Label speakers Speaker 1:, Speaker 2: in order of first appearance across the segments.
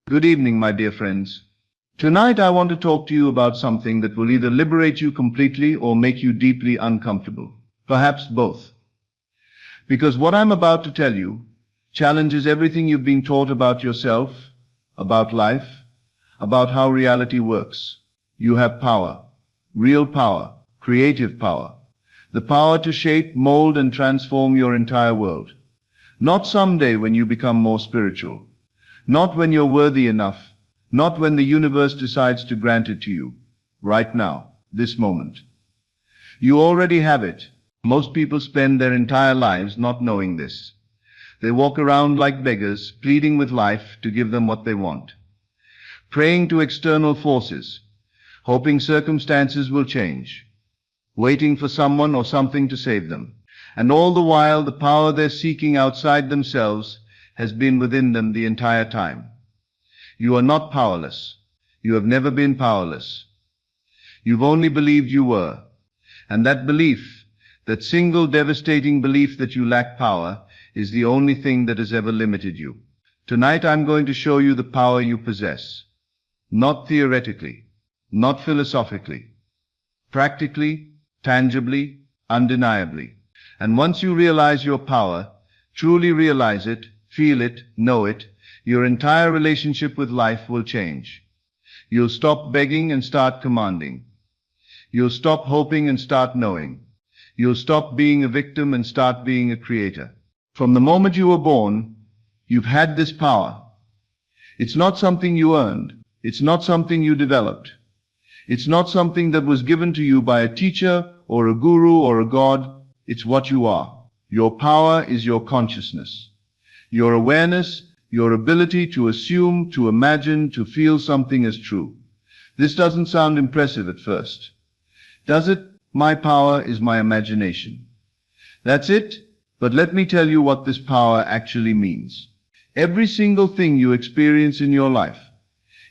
Speaker 1: Good evening, my dear friends. Tonight I want to talk to you about something that will either liberate you completely or make you deeply uncomfortable. Perhaps both. Because what I'm about to tell you challenges everything you've been taught about yourself, about life, about how reality works. You have power. Real power. Creative power. The power to shape, mold, and transform your entire world. Not someday when you become more spiritual. Not when you're worthy enough. Not when the universe decides to grant it to you. Right now. This moment. You already have it. Most people spend their entire lives not knowing this. They walk around like beggars, pleading with life to give them what they want. Praying to external forces, hoping circumstances will change. Waiting for someone or something to save them. And all the while, the power they're seeking outside themselves has been within them the entire time. You are not powerless. You have never been powerless. You've only believed you were. And that belief, that single devastating belief that you lack power, is the only thing that has ever limited you. Tonight I'm going to show you the power you possess. Not theoretically, not philosophically. Practically, tangibly, undeniably. And once you realize your power, truly realize it, feel it, know it, your entire relationship with life will change. You'll stop begging and start commanding. You'll stop hoping and start knowing. You'll stop being a victim and start being a creator. From the moment you were born, you've had this power. It's not something you earned. It's not something you developed. It's not something that was given to you by a teacher or a guru or a god. It's what you are. Your power is your consciousness. Your awareness, your ability to assume, to imagine, to feel something as true. This doesn't sound impressive at first. Does it? My power is my imagination. That's it? But let me tell you what this power actually means. Every single thing you experience in your life,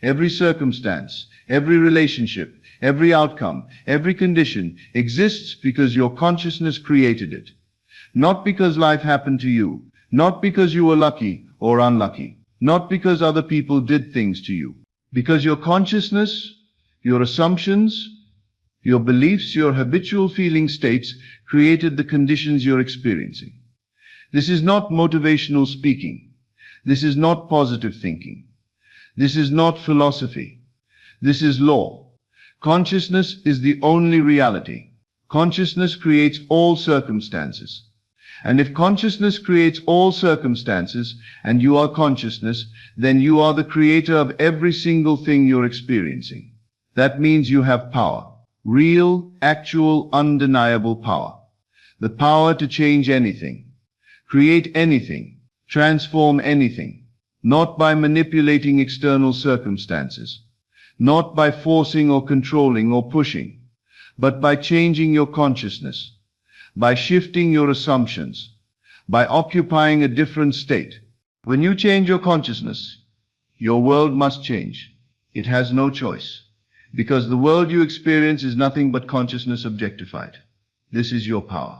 Speaker 1: every circumstance, every relationship, every outcome, every condition exists because your consciousness created it. Not because life happened to you. Not because you were lucky or unlucky. Not because other people did things to you. Because your consciousness, your assumptions, your beliefs, your habitual feeling states created the conditions you're experiencing. This is not motivational speaking. This is not positive thinking. This is not philosophy. This is law. Consciousness is the only reality. Consciousness creates all circumstances. And if consciousness creates all circumstances, and you are consciousness, then you are the creator of every single thing you're experiencing. That means you have power. Real, actual, undeniable power. The power to change anything. Create anything. Transform anything. Not by manipulating external circumstances. Not by forcing or controlling or pushing. But by changing your consciousness. By shifting your assumptions, by occupying a different state. When you change your consciousness, your world must change. It has no choice, because the world you experience is nothing but consciousness objectified. This is your power,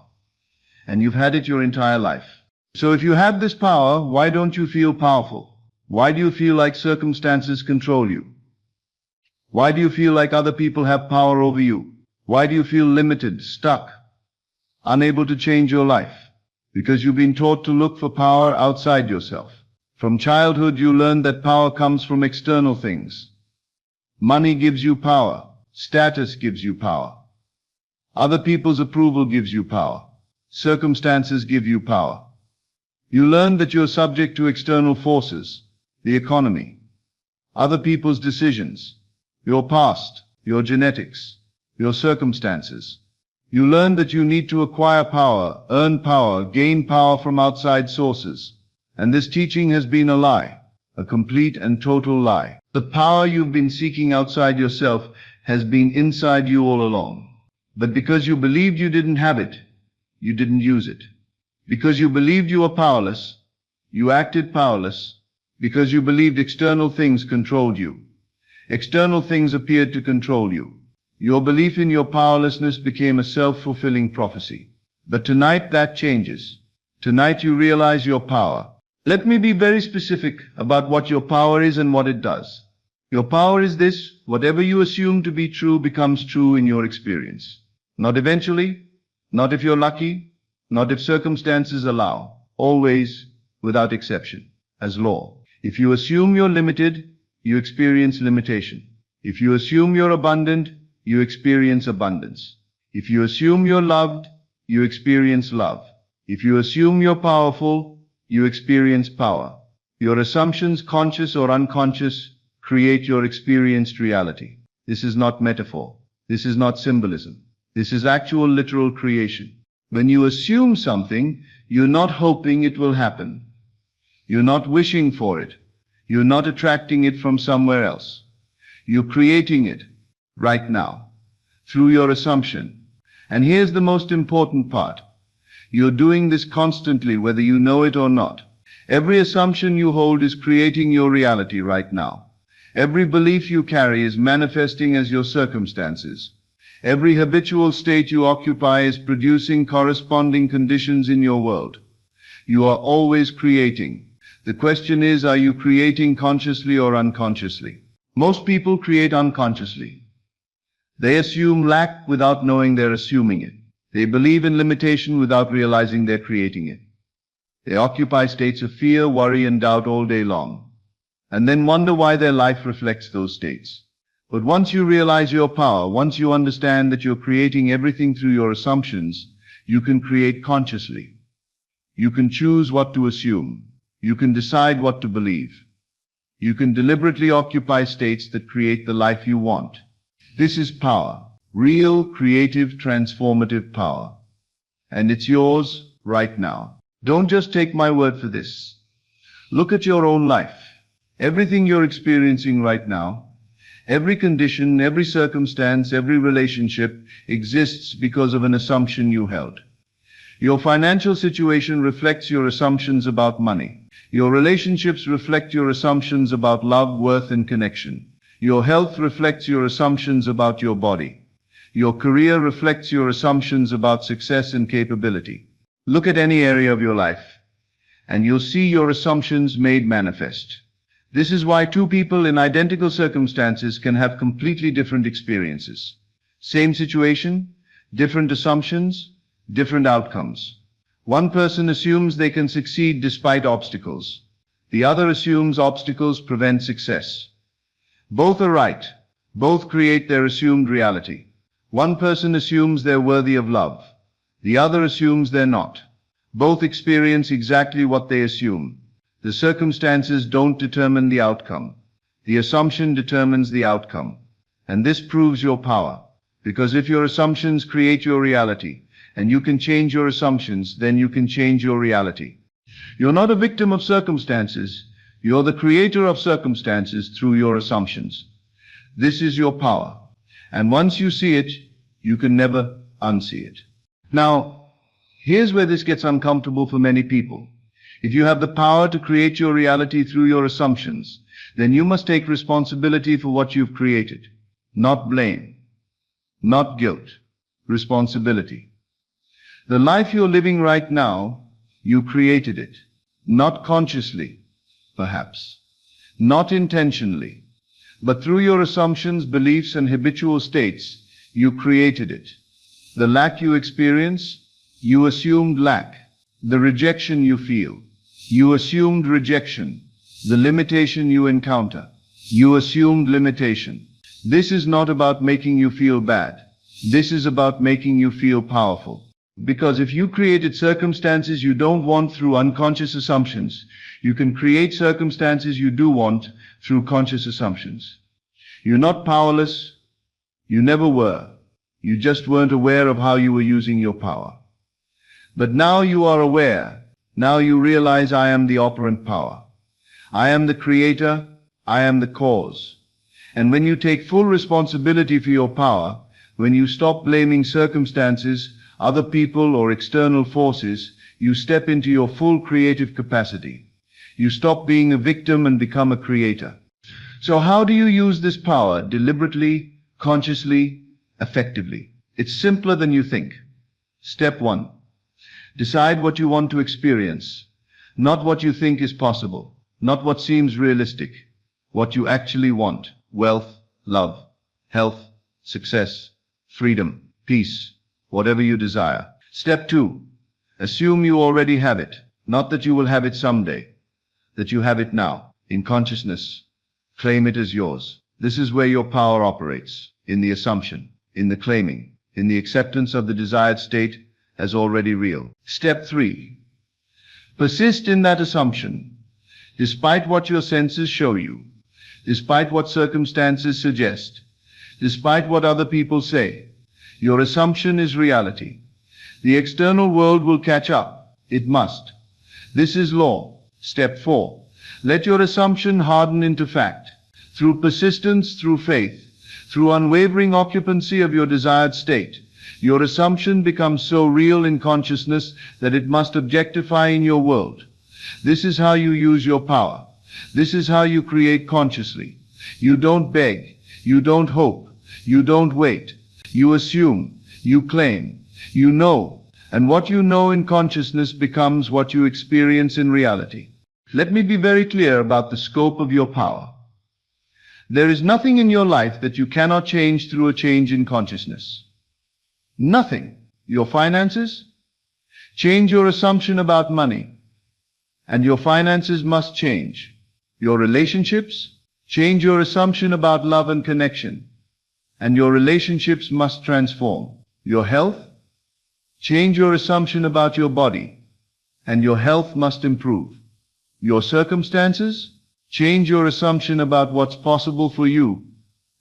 Speaker 1: and you've had it your entire life. So if you have this power, why don't you feel powerful? Why do you feel like circumstances control you? Why do you feel like other people have power over you? Why do you feel limited, stuck? Unable to change your life, because you've been taught to look for power outside yourself. From childhood you learn that power comes from external things. Money gives you power. Status gives you power. Other people's approval gives you power. Circumstances give you power. You learn that you're subject to external forces, the economy, other people's decisions, your past, your genetics, your circumstances. You learn that you need to acquire power, earn power, gain power from outside sources. And this teaching has been a lie, a complete and total lie. The power you've been seeking outside yourself has been inside you all along. But because you believed you didn't have it, you didn't use it. Because you believed you were powerless, you acted powerless. Because you believed external things controlled you. External things appeared to control you. Your belief in your powerlessness became a self-fulfilling prophecy. But tonight that changes. Tonight you realize your power. Let me be very specific about what your power is and what it does. Your power is this: whatever you assume to be true becomes true in your experience. Not eventually, not if you're lucky, not if circumstances allow, always, without exception, as law. If you assume you're limited, you experience limitation. If you assume you're abundant, you experience abundance. If you assume you're loved, you experience love. If you assume you're powerful, you experience power. Your assumptions, conscious or unconscious, create your experienced reality. This is not metaphor. This is not symbolism. This is actual literal creation. When you assume something, you're not hoping it will happen. You're not wishing for it. You're not attracting it from somewhere else. You're creating it right now through your assumption. And here's the most important part. You're doing this constantly, whether you know it or not. Every assumption you hold is creating your reality right now. Every belief you carry is manifesting as your circumstances. Every habitual state you occupy is producing corresponding conditions in your world. You are always creating. The question is, are you creating consciously or unconsciously? Most people create unconsciously. They assume lack without knowing they're assuming it. They believe in limitation without realizing they're creating it. They occupy states of fear, worry, and doubt all day long, and then wonder why their life reflects those states. But once you realize your power, once you understand that you're creating everything through your assumptions, you can create consciously. You can choose what to assume. You can decide what to believe. You can deliberately occupy states that create the life you want. This is power. Real, creative, transformative power. And it's yours right now. Don't just take my word for this. Look at your own life. Everything you're experiencing right now, every condition, every circumstance, every relationship exists because of an assumption you held. Your financial situation reflects your assumptions about money. Your relationships reflect your assumptions about love, worth, and connection. Your health reflects your assumptions about your body. Your career reflects your assumptions about success and capability. Look at any area of your life, and you'll see your assumptions made manifest. This is why two people in identical circumstances can have completely different experiences. Same situation, different assumptions, different outcomes. One person assumes they can succeed despite obstacles. The other assumes obstacles prevent success. Both are right. Both create their assumed reality. One person assumes they're worthy of love. The other assumes they're not. Both experience exactly what they assume. The circumstances don't determine the outcome. The assumption determines the outcome. And this proves your power. Because if your assumptions create your reality, and you can change your assumptions, then you can change your reality. You're not a victim of circumstances. You're the creator of circumstances through your assumptions. This is your power. And once you see it, you can never unsee it. Now, here's where this gets uncomfortable for many people. If you have the power to create your reality through your assumptions, then you must take responsibility for what you've created. Not blame. Not guilt. Responsibility. The life you're living right now, you created it. Not consciously, perhaps. Not intentionally. But through your assumptions, beliefs, and habitual states, you created it. The lack you experience, you assumed lack. The rejection you feel, you assumed rejection. The limitation you encounter, you assumed limitation. This is not about making you feel bad. This is about making you feel powerful. Because if you created circumstances you don't want through unconscious assumptions, you can create circumstances you do want through conscious assumptions. You're not powerless. You never were. You just weren't aware of how you were using your power. But now you are aware. Now you realize I am the operant power. I am the creator. I am the cause. And when you take full responsibility for your power, when you stop blaming circumstances, other people, or external forces, you step into your full creative capacity. You stop being a victim and become a creator. So how do you use this power? Deliberately, consciously, effectively. It's simpler than you think. Step 1. Decide what you want to experience. Not what you think is possible, not what seems realistic, what you actually want: wealth, love, health, success, freedom, peace, whatever you desire. Step 2. Assume you already have it, not that you will have it someday, that you have it now, in consciousness. Claim it as yours. This is where your power operates, in the assumption, in the claiming, in the acceptance of the desired state as already real. Step 3. Persist in that assumption, despite what your senses show you, despite what circumstances suggest, despite what other people say. Your assumption is reality. The external world will catch up. It must. This is law. Step 4. Let your assumption harden into fact. Through persistence, through faith, through unwavering occupancy of your desired state, your assumption becomes so real in consciousness that it must objectify in your world. This is how you use your power. This is how you create consciously. You don't beg. You don't hope. You don't wait. You assume. You claim. You know. And what you know in consciousness becomes what you experience in reality. Let me be very clear about the scope of your power. There is nothing in your life that you cannot change through a change in consciousness. Nothing. Your finances? Change your assumption about money, and your finances must change. Your relationships? Change your assumption about love and connection, and your relationships must transform. Your health? Change your assumption about your body, and your health must improve. Your circumstances? Change your assumption about what's possible for you,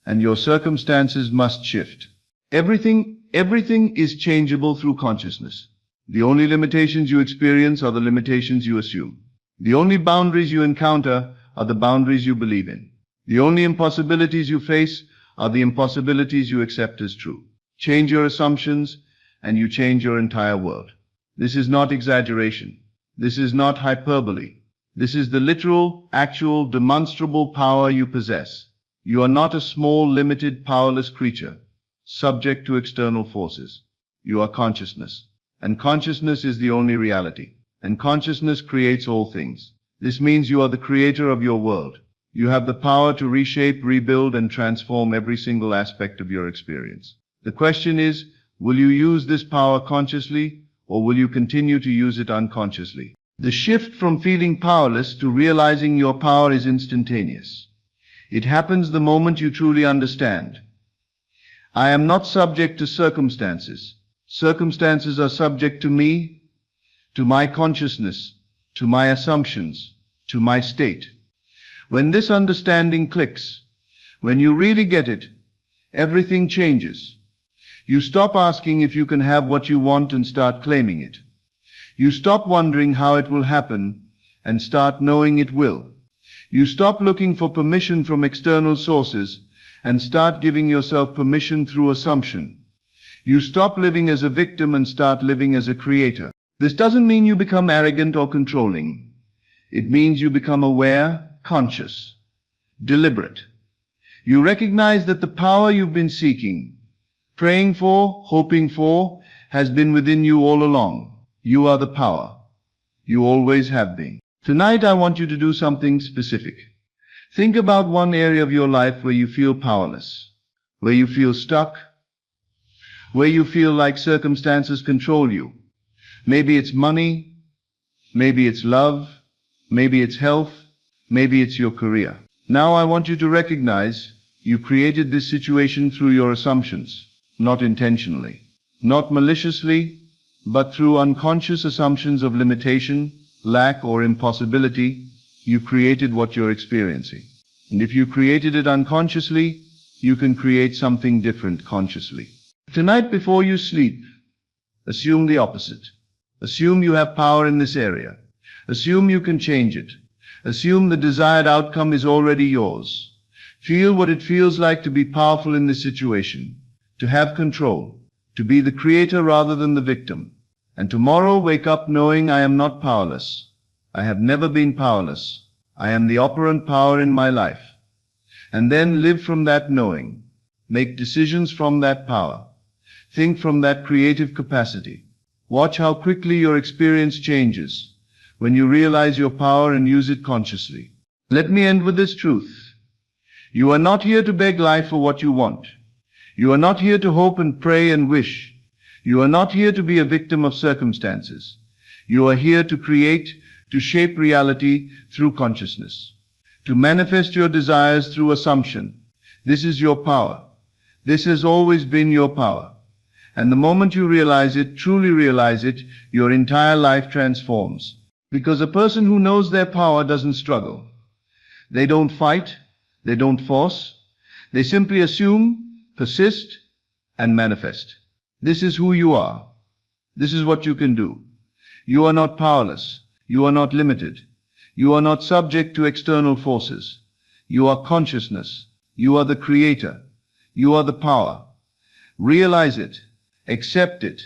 Speaker 1: and your circumstances must shift. Everything is changeable through consciousness. The only limitations you experience are the limitations you assume. The only boundaries you encounter are the boundaries you believe in. The only impossibilities you face are the impossibilities you accept as true. Change your assumptions, and you change your entire world. This is not exaggeration. This is not hyperbole. This is the literal, actual, demonstrable power you possess. You are not a small, limited, powerless creature, subject to external forces. You are consciousness. And consciousness is the only reality. And consciousness creates all things. This means you are the creator of your world. You have the power to reshape, rebuild, and transform every single aspect of your experience. The question is, will you use this power consciously, or will you continue to use it unconsciously? The shift from feeling powerless to realizing your power is instantaneous. It happens the moment you truly understand. I am not subject to circumstances. Circumstances are subject to me, to my consciousness, to my assumptions, to my state. When this understanding clicks, when you really get it, everything changes. You stop asking if you can have what you want and start claiming it. You stop wondering how it will happen and start knowing it will. You stop looking for permission from external sources and start giving yourself permission through assumption. You stop living as a victim and start living as a creator. This doesn't mean you become arrogant or controlling. It means you become aware, conscious, deliberate. You recognize that the power you've been seeking, praying for, hoping for, has been within you all along. You are the power. You always have been. Tonight I want you to do something specific. Think about one area of your life where you feel powerless, where you feel stuck, where you feel like circumstances control you. Maybe it's money, maybe it's love, maybe it's health, maybe it's your career. Now I want you to recognize you created this situation through your assumptions, not intentionally, not maliciously, but through unconscious assumptions of limitation, lack, or impossibility. You created what you're experiencing. And if you created it unconsciously, you can create something different consciously. Tonight before you sleep, assume the opposite. Assume you have power in this area. Assume you can change it. Assume the desired outcome is already yours. Feel what it feels like to be powerful in this situation, to have control, to be the creator rather than the victim. And tomorrow wake up knowing I am not powerless. I have never been powerless. I am the operant power in my life. And then live from that knowing. Make decisions from that power. Think from that creative capacity. Watch how quickly your experience changes. when you realize your power and use it consciously. Let me end with this truth. You are not here to beg life for what you want. You are not here to hope and pray and wish. You are not here to be a victim of circumstances. You are here to create, to shape reality through consciousness, to manifest your desires through assumption. This is your power. This has always been your power. And the moment you realize it, truly realize it, your entire life transforms. Because a person who knows their power doesn't struggle. They don't fight. They don't force. They simply assume, persist, and manifest. This is who you are. This is what you can do. You are not powerless. You are not limited. You are not subject to external forces. You are consciousness. You are the creator. You are the power. Realize it. Accept it.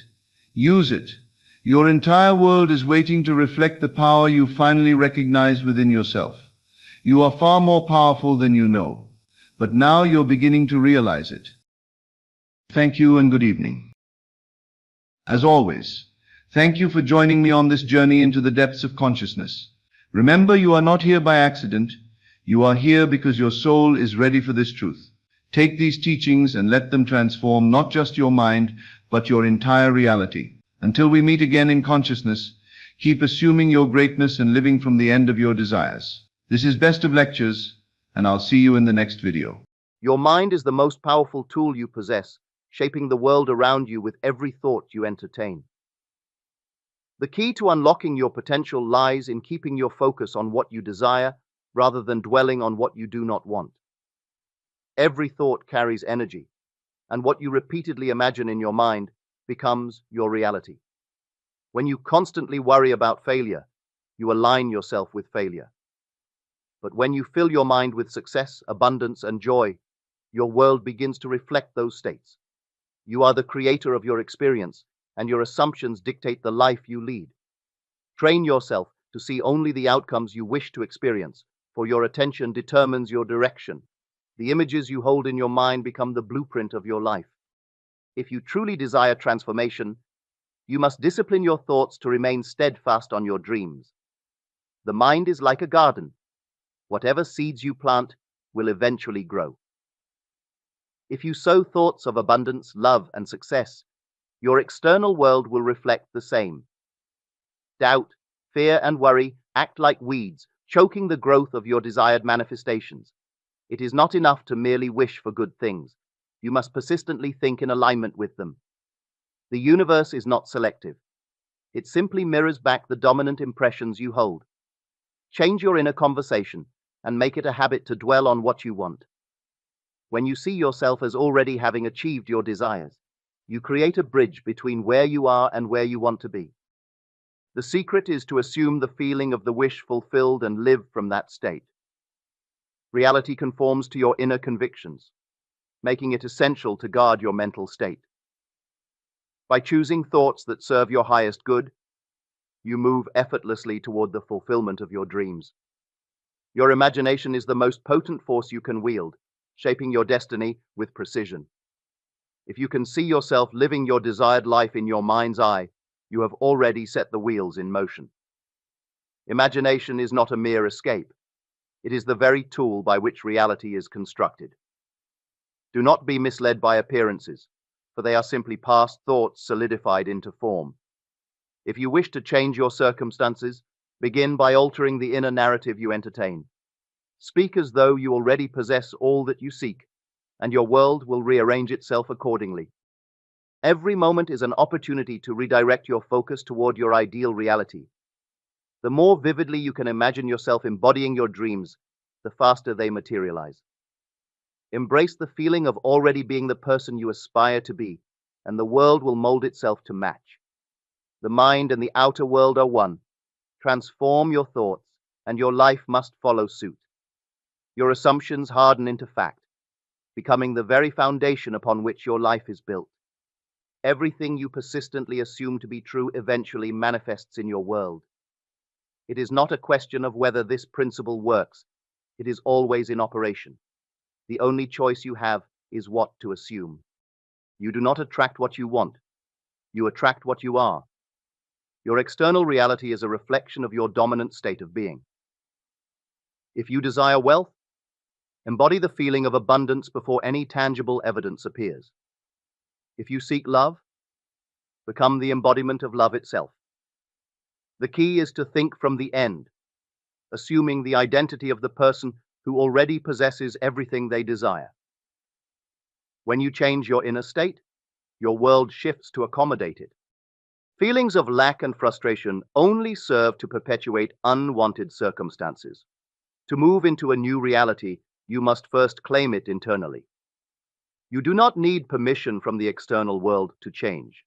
Speaker 1: Use it. Your entire world is waiting to reflect the power you finally recognize within yourself. You are far more powerful than you know, but now you're beginning to realize it. Thank you and good evening. As always, thank you for joining me on this journey into the depths of consciousness. Remember, you are not here by accident. You are here because your soul is ready for this truth. Take these teachings and let them transform not just your mind, but your entire reality. Until we meet again in consciousness, keep assuming your greatness and living from the end of your desires. This is Best of Lectures, and I'll see you in the next video.
Speaker 2: Your mind is the most powerful tool you possess, shaping the world around you with every thought you entertain. The key to unlocking your potential lies in keeping your focus on what you desire rather than dwelling on what you do not want. Every thought carries energy, and what you repeatedly imagine in your mind becomes your reality. When you constantly worry about failure, you align yourself with failure. But when you fill your mind with success, abundance, and joy, your world begins to reflect those states. You are the creator of your experience, and your assumptions dictate the life you lead. Train yourself to see only the outcomes you wish to experience, for your attention determines your direction. The images you hold in your mind become the blueprint of your life. If you truly desire transformation, you must discipline your thoughts to remain steadfast on your dreams. The mind is like a garden. Whatever seeds you plant will eventually grow. If you sow thoughts of abundance, love, and success, your external world will reflect the same. Doubt, fear, and worry act like weeds, choking the growth of your desired manifestations. It is not enough to merely wish for good things. You must persistently think in alignment with them. The universe is not selective. It simply mirrors back the dominant impressions you hold. Change your inner conversation and make it a habit to dwell on what you want. When you see yourself as already having achieved your desires, you create a bridge between where you are and where you want to be. The secret is to assume the feeling of the wish fulfilled and live from that state. Reality conforms to your inner convictions, making it essential to guard your mental state. By choosing thoughts that serve your highest good, you move effortlessly toward the fulfillment of your dreams. Your imagination is the most potent force you can wield, shaping your destiny with precision. If you can see yourself living your desired life in your mind's eye, you have already set the wheels in motion. Imagination is not a mere escape. It is the very tool by which reality is constructed. Do not be misled by appearances, for they are simply past thoughts solidified into form. If you wish to change your circumstances, begin by altering the inner narrative you entertain. Speak as though you already possess all that you seek, and your world will rearrange itself accordingly. Every moment is an opportunity to redirect your focus toward your ideal reality. The more vividly you can imagine yourself embodying your dreams, the faster they materialize. Embrace the feeling of already being the person you aspire to be, and the world will mold itself to match. The mind and the outer world are one. Transform your thoughts, and your life must follow suit. Your assumptions harden into fact, becoming the very foundation upon which your life is built. Everything you persistently assume to be true eventually manifests in your world. It is not a question of whether this principle works. It is always in operation. The only choice you have is what to assume. You do not attract what you want. You attract what you are. Your external reality is a reflection of your dominant state of being. If you desire wealth, embody the feeling of abundance before any tangible evidence appears. If you seek love, become the embodiment of love itself. The key is to think from the end, assuming the identity of the person who already possesses everything they desire. When you change your inner state, your world shifts to accommodate it. Feelings of lack and frustration only serve to perpetuate unwanted circumstances. To move into a new reality, you must first claim it internally. You do not need permission from the external world to change.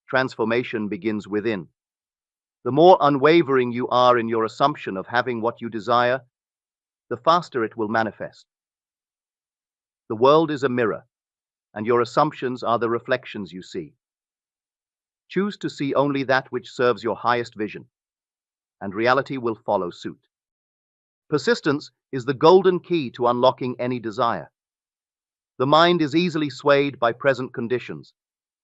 Speaker 2: Transformation begins within. The more unwavering you are in your assumption of having what you desire, the faster it will manifest. The world is a mirror, and your assumptions are the reflections you see. Choose to see only that which serves your highest vision, and reality will follow suit. Persistence is the golden key to unlocking any desire. The mind is easily swayed by present conditions,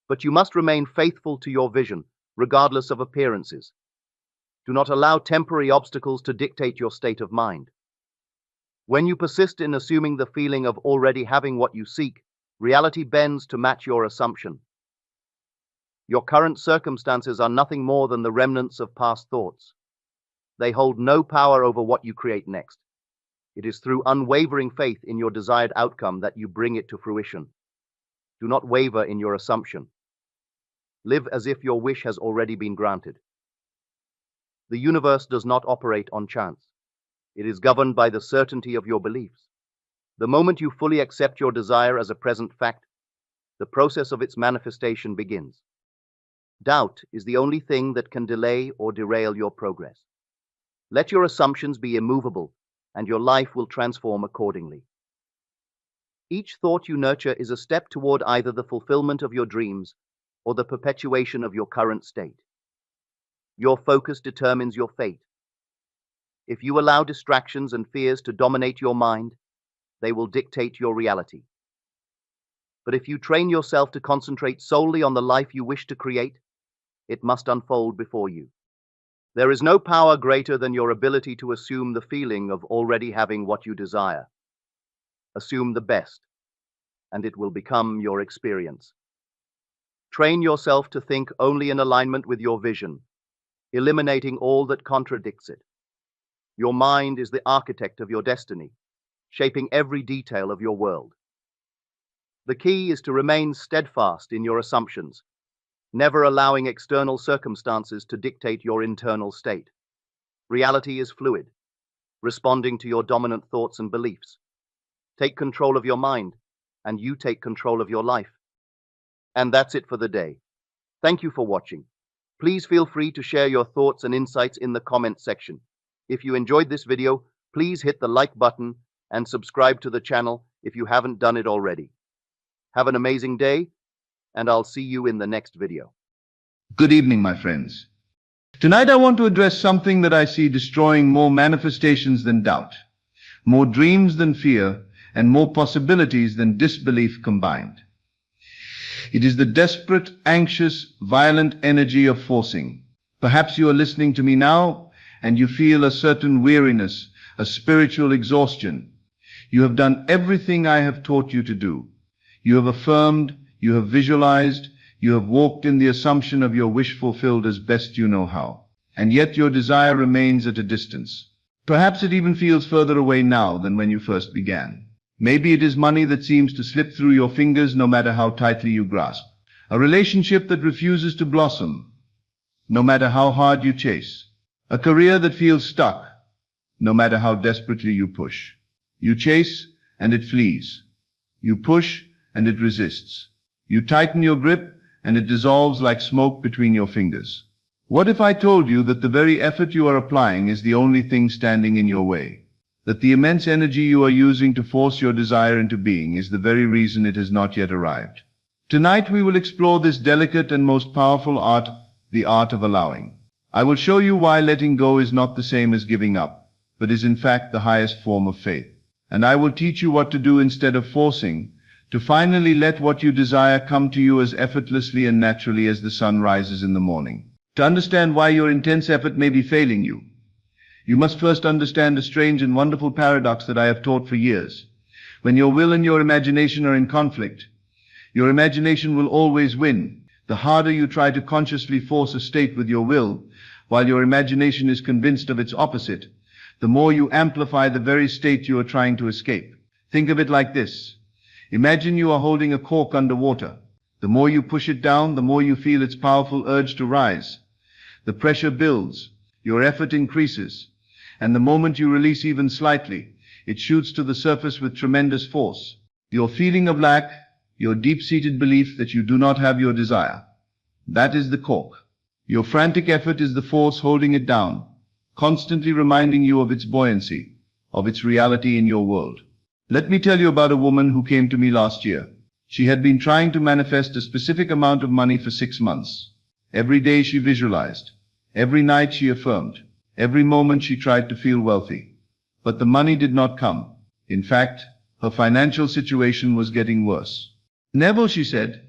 Speaker 2: but you must remain faithful to your vision, regardless of appearances. Do not allow temporary obstacles to dictate your state of mind. When you persist in assuming the feeling of already having what you seek, reality bends to match your assumption. Your current circumstances are nothing more than the remnants of past thoughts. They hold no power over what you create next. It is through unwavering faith in your desired outcome that you bring it to fruition. Do not waver in your assumption. Live as if your wish has already been granted. The universe does not operate on chance. It is governed by the certainty of your beliefs. The moment you fully accept your desire as a present fact, the process of its manifestation begins. Doubt is the only thing that can delay or derail your progress. Let your assumptions be immovable, and your life will transform accordingly. Each thought you nurture is a step toward either the fulfillment of your dreams or the perpetuation of your current state. Your focus determines your fate. If you allow distractions and fears to dominate your mind, they will dictate your reality. But if you train yourself to concentrate solely on the life you wish to create, it must unfold before you. There is no power greater than your ability to assume the feeling of already having what you desire. Assume the best, and it will become your experience. Train yourself to think only in alignment with your vision, eliminating all that contradicts it. Your mind is the architect of your destiny, shaping every detail of your world. The key is to remain steadfast in your assumptions, never allowing external circumstances to dictate your internal state. Reality is fluid, responding to your dominant thoughts and beliefs. Take control of your mind, and you take control of your life. And that's it for the day. Thank you for watching. Please feel free to share your thoughts and insights in the comment section. If you enjoyed this video, please hit the like button and subscribe to the channel if you haven't done it already. Have an amazing day, and I'll see you in the next video.
Speaker 1: Good evening, my friends. Tonight I want to address something that I see destroying more manifestations than doubt, more dreams than fear, and more possibilities than disbelief combined. It is the desperate, anxious, violent energy of forcing. Perhaps you are listening to me now, and you feel a certain weariness, a spiritual exhaustion. You have done everything I have taught you to do. You have affirmed, you have visualized, you have walked in the assumption of your wish fulfilled as best you know how. And yet your desire remains at a distance. Perhaps it even feels further away now than when you first began. Maybe it is money that seems to slip through your fingers no matter how tightly you grasp. A relationship that refuses to blossom, no matter how hard you chase. A career that feels stuck, no matter how desperately you push. You chase, and it flees. You push, and it resists. You tighten your grip, and it dissolves like smoke between your fingers. What if I told you that the very effort you are applying is the only thing standing in your way? That the immense energy you are using to force your desire into being is the very reason it has not yet arrived? Tonight we will explore this delicate and most powerful art, the art of allowing. I will show you why letting go is not the same as giving up, but is in fact the highest form of faith. And I will teach you what to do instead of forcing, to finally let what you desire come to you as effortlessly and naturally as the sun rises in the morning. To understand why your intense effort may be failing you, you must first understand a strange and wonderful paradox that I have taught for years. When your will and your imagination are in conflict, your imagination will always win. The harder you try to consciously force a state with your will, while your imagination is convinced of its opposite, the more you amplify the very state you are trying to escape. Think of it like this. Imagine you are holding a cork underwater. The more you push it down, the more you feel its powerful urge to rise. The pressure builds, your effort increases, and the moment you release even slightly, it shoots to the surface with tremendous force. Your feeling of lack, your deep-seated belief that you do not have your desire, that is the cork. Your frantic effort is the force holding it down, constantly reminding you of its buoyancy, of its reality in your world. Let me tell you about a woman who came to me last year. She had been trying to manifest a specific amount of money for 6 months. Every day she visualized. Every night she affirmed. Every moment she tried to feel wealthy. But the money did not come. In fact, her financial situation was getting worse. Neville, she said,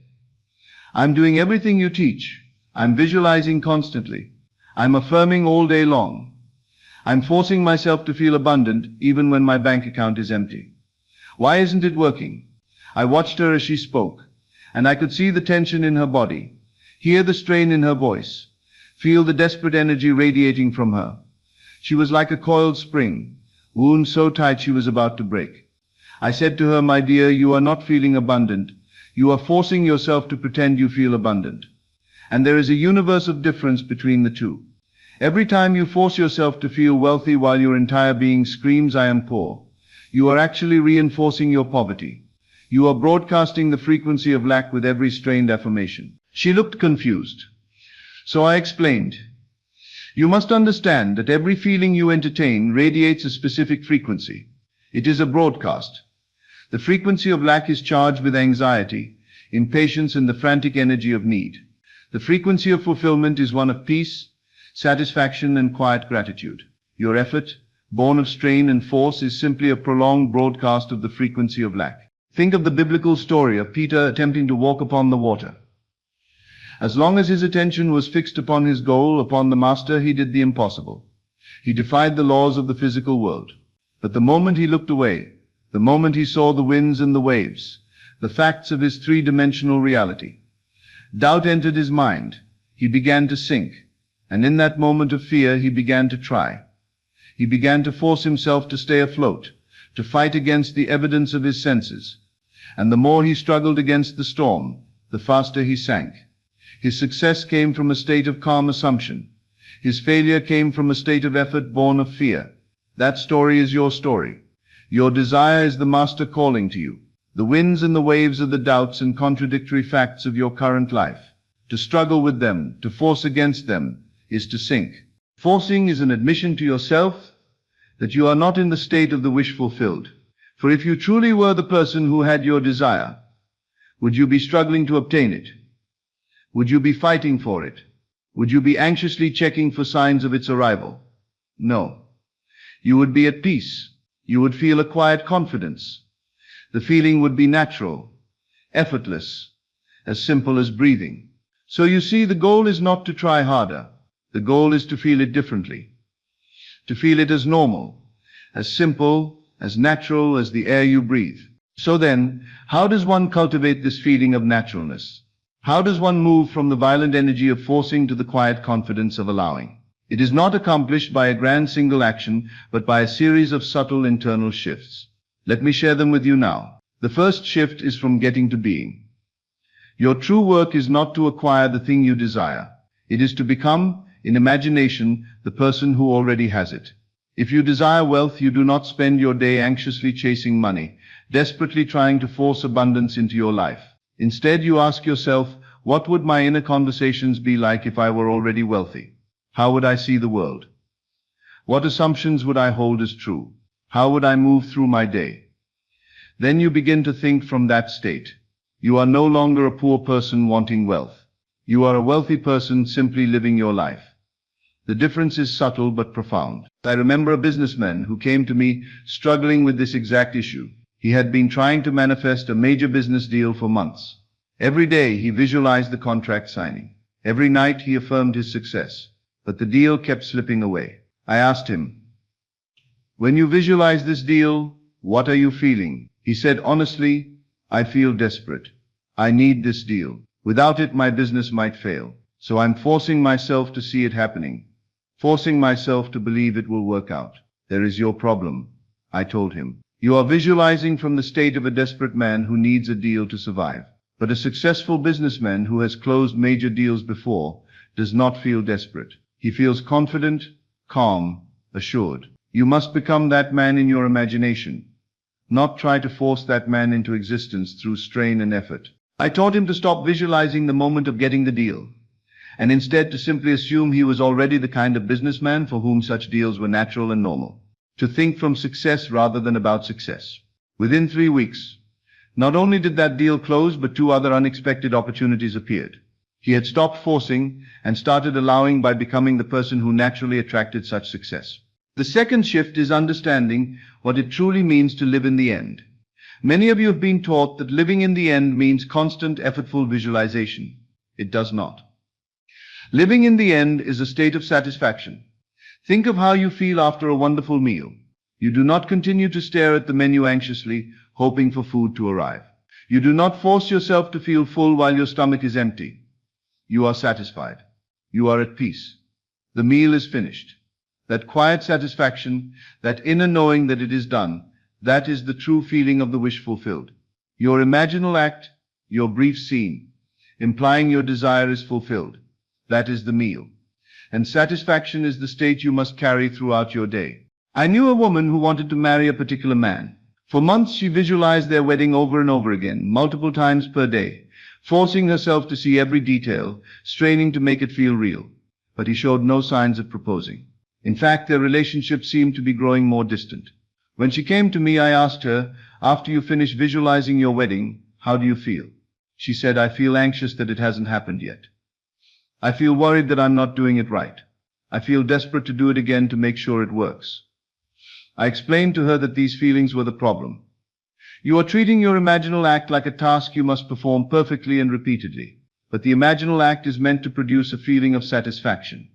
Speaker 1: I'm doing everything you teach. I'm visualizing constantly. I'm affirming all day long. I'm forcing myself to feel abundant even when my bank account is empty. Why isn't it working? I watched her as she spoke, and I could see the tension in her body, hear the strain in her voice, feel the desperate energy radiating from her. She was like a coiled spring, wound so tight she was about to break. I said to her, my dear, you are not feeling abundant. You are forcing yourself to pretend you feel abundant. And there is a universe of difference between the two. Every time you force yourself to feel wealthy while your entire being screams, I am poor, you are actually reinforcing your poverty. You are broadcasting the frequency of lack with every strained affirmation. She looked confused. So I explained. You must understand that every feeling you entertain radiates a specific frequency. It is a broadcast. The frequency of lack is charged with anxiety, impatience, and the frantic energy of need. The frequency of fulfillment is one of peace, satisfaction, and quiet gratitude. Your effort, born of strain and force, is simply a prolonged broadcast of the frequency of lack. Think of the biblical story of Peter attempting to walk upon the water. As long as his attention was fixed upon his goal, upon the Master, he did the impossible. He defied the laws of the physical world. But the moment he looked away, the moment he saw the winds and the waves, the facts of his three-dimensional reality, doubt entered his mind. He began to sink, and in that moment of fear he began to try. He began to force himself to stay afloat, to fight against the evidence of his senses. And the more he struggled against the storm, the faster he sank. His success came from a state of calm assumption. His failure came from a state of effort born of fear. That story is your story. Your desire is the Master calling to you. The winds and the waves are the doubts and contradictory facts of your current life. To struggle with them, to force against them, is to sink. Forcing is an admission to yourself that you are not in the state of the wish fulfilled. For if you truly were the person who had your desire, would you be struggling to obtain it? Would you be fighting for it? Would you be anxiously checking for signs of its arrival? No. You would be at peace. You would feel a quiet confidence. The feeling would be natural, effortless, as simple as breathing. So you see, the goal is not to try harder. The goal is to feel it differently. To feel it as normal, as simple, as natural as the air you breathe. So then, how does one cultivate this feeling of naturalness? How does one move from the violent energy of forcing to the quiet confidence of allowing? It is not accomplished by a grand single action, but by a series of subtle internal shifts. Let me share them with you now. The first shift is from getting to being. Your true work is not to acquire the thing you desire. It is to become, in imagination, the person who already has it. If you desire wealth, you do not spend your day anxiously chasing money, desperately trying to force abundance into your life. Instead, you ask yourself, what would my inner conversations be like if I were already wealthy? How would I see the world? What assumptions would I hold as true? How would I move through my day? Then you begin to think from that state. You are no longer a poor person wanting wealth. You are a wealthy person simply living your life. The difference is subtle but profound. I remember a businessman who came to me struggling with this exact issue. He had been trying to manifest a major business deal for months. Every day he visualized the contract signing. Every night he affirmed his success, but the deal kept slipping away. I asked him, "When you visualize this deal, what are you feeling?" He said honestly, "I feel desperate. I need this deal. Without it, my business might fail. So I'm forcing myself to see it happening, forcing myself to believe it will work out." "There is your problem," I told him. "You are visualizing from the state of a desperate man who needs a deal to survive. But a successful businessman who has closed major deals before does not feel desperate. He feels confident, calm, assured. You must become that man in your imagination, not try to force that man into existence through strain and effort." I taught him to stop visualizing the moment of getting the deal, and instead to simply assume he was already the kind of businessman for whom such deals were natural and normal. To think from success rather than about success. Within 3 weeks, not only did that deal close, but 2 other unexpected opportunities appeared. He had stopped forcing and started allowing by becoming the person who naturally attracted such success. The second shift is understanding what it truly means to live in the end. Many of you have been taught that living in the end means constant, effortful visualization. It does not. Living in the end is a state of satisfaction. Think of how you feel after a wonderful meal. You do not continue to stare at the menu anxiously, hoping for food to arrive. You do not force yourself to feel full while your stomach is empty. You are satisfied. You are at peace. The meal is finished. That quiet satisfaction, that inner knowing that it is done, that is the true feeling of the wish fulfilled. Your imaginal act, your brief scene, implying your desire is fulfilled. That is the meal. And satisfaction is the state you must carry throughout your day. I knew a woman who wanted to marry a particular man. For months she visualized their wedding over and over again, multiple times per day, forcing herself to see every detail, straining to make it feel real. But he showed no signs of proposing. In fact, their relationship seemed to be growing more distant. When she came to me, I asked her, "After you finish visualizing your wedding, how do you feel?" She said, "I feel anxious that it hasn't happened yet. I feel worried that I'm not doing it right. I feel desperate to do it again to make sure it works." I explained to her that these feelings were the problem. You are treating your imaginal act like a task you must perform perfectly and repeatedly. But the imaginal act is meant to produce a feeling of satisfaction,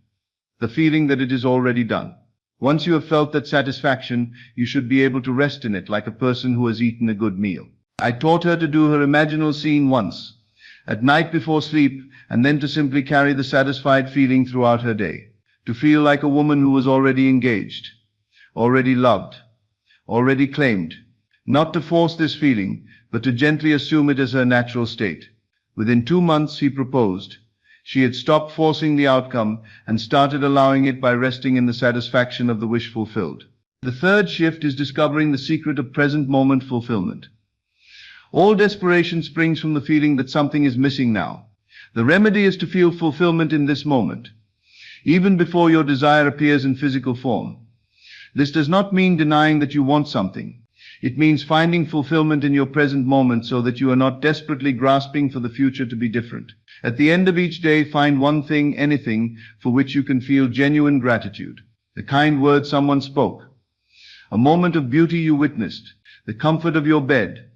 Speaker 1: the feeling that it is already done. Once you have felt that satisfaction, you should be able to rest in it like a person who has eaten a good meal. I taught her to do her imaginal scene once, at night before sleep, and then to simply carry the satisfied feeling throughout her day. To feel like a woman who was already engaged, already loved, already claimed. Not to force this feeling, but to gently assume it as her natural state. Within 2 months he proposed. She had stopped forcing the outcome and started allowing it by resting in the satisfaction of the wish fulfilled. The third shift is discovering the secret of present moment fulfillment. All desperation springs from the feeling that something is missing now. The remedy is to feel fulfillment in this moment, even before your desire appears in physical form. This does not mean denying that you want something. It means finding fulfillment in your present moment so that you are not desperately grasping for the future to be different. At the end of each day, find one thing, anything, for which you can feel genuine gratitude. The kind word someone spoke, a moment of beauty you witnessed, the comfort of your bed,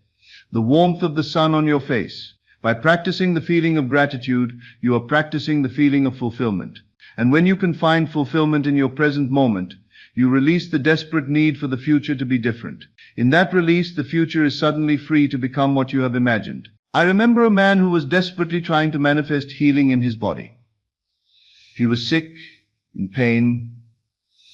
Speaker 1: the warmth of the sun on your face. By practicing the feeling of gratitude, you are practicing the feeling of fulfillment. And when you can find fulfillment in your present moment, you release the desperate need for the future to be different. In that release, the future is suddenly free to become what you have imagined. I remember a man who was desperately trying to manifest healing in his body. He was sick, in pain,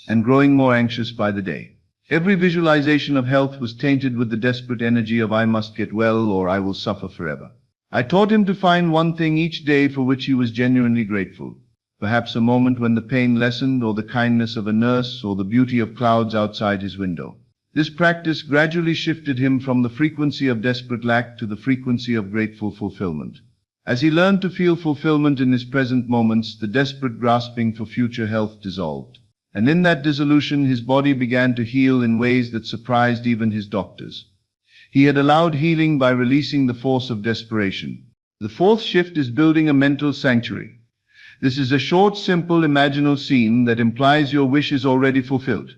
Speaker 1: and growing more anxious by the day. Every visualization of health was tainted with the desperate energy of "I must get well or I will suffer forever." I taught him to find one thing each day for which he was genuinely grateful. Perhaps a moment when the pain lessened, or the kindness of a nurse, or the beauty of clouds outside his window. This practice gradually shifted him from the frequency of desperate lack to the frequency of grateful fulfillment. As he learned to feel fulfillment in his present moments, the desperate grasping for future health dissolved. And in that dissolution, his body began to heal in ways that surprised even his doctors. He had allowed healing by releasing the force of desperation. The fourth shift is building a mental sanctuary. This is a short, simple, imaginal scene that implies your wish is already fulfilled.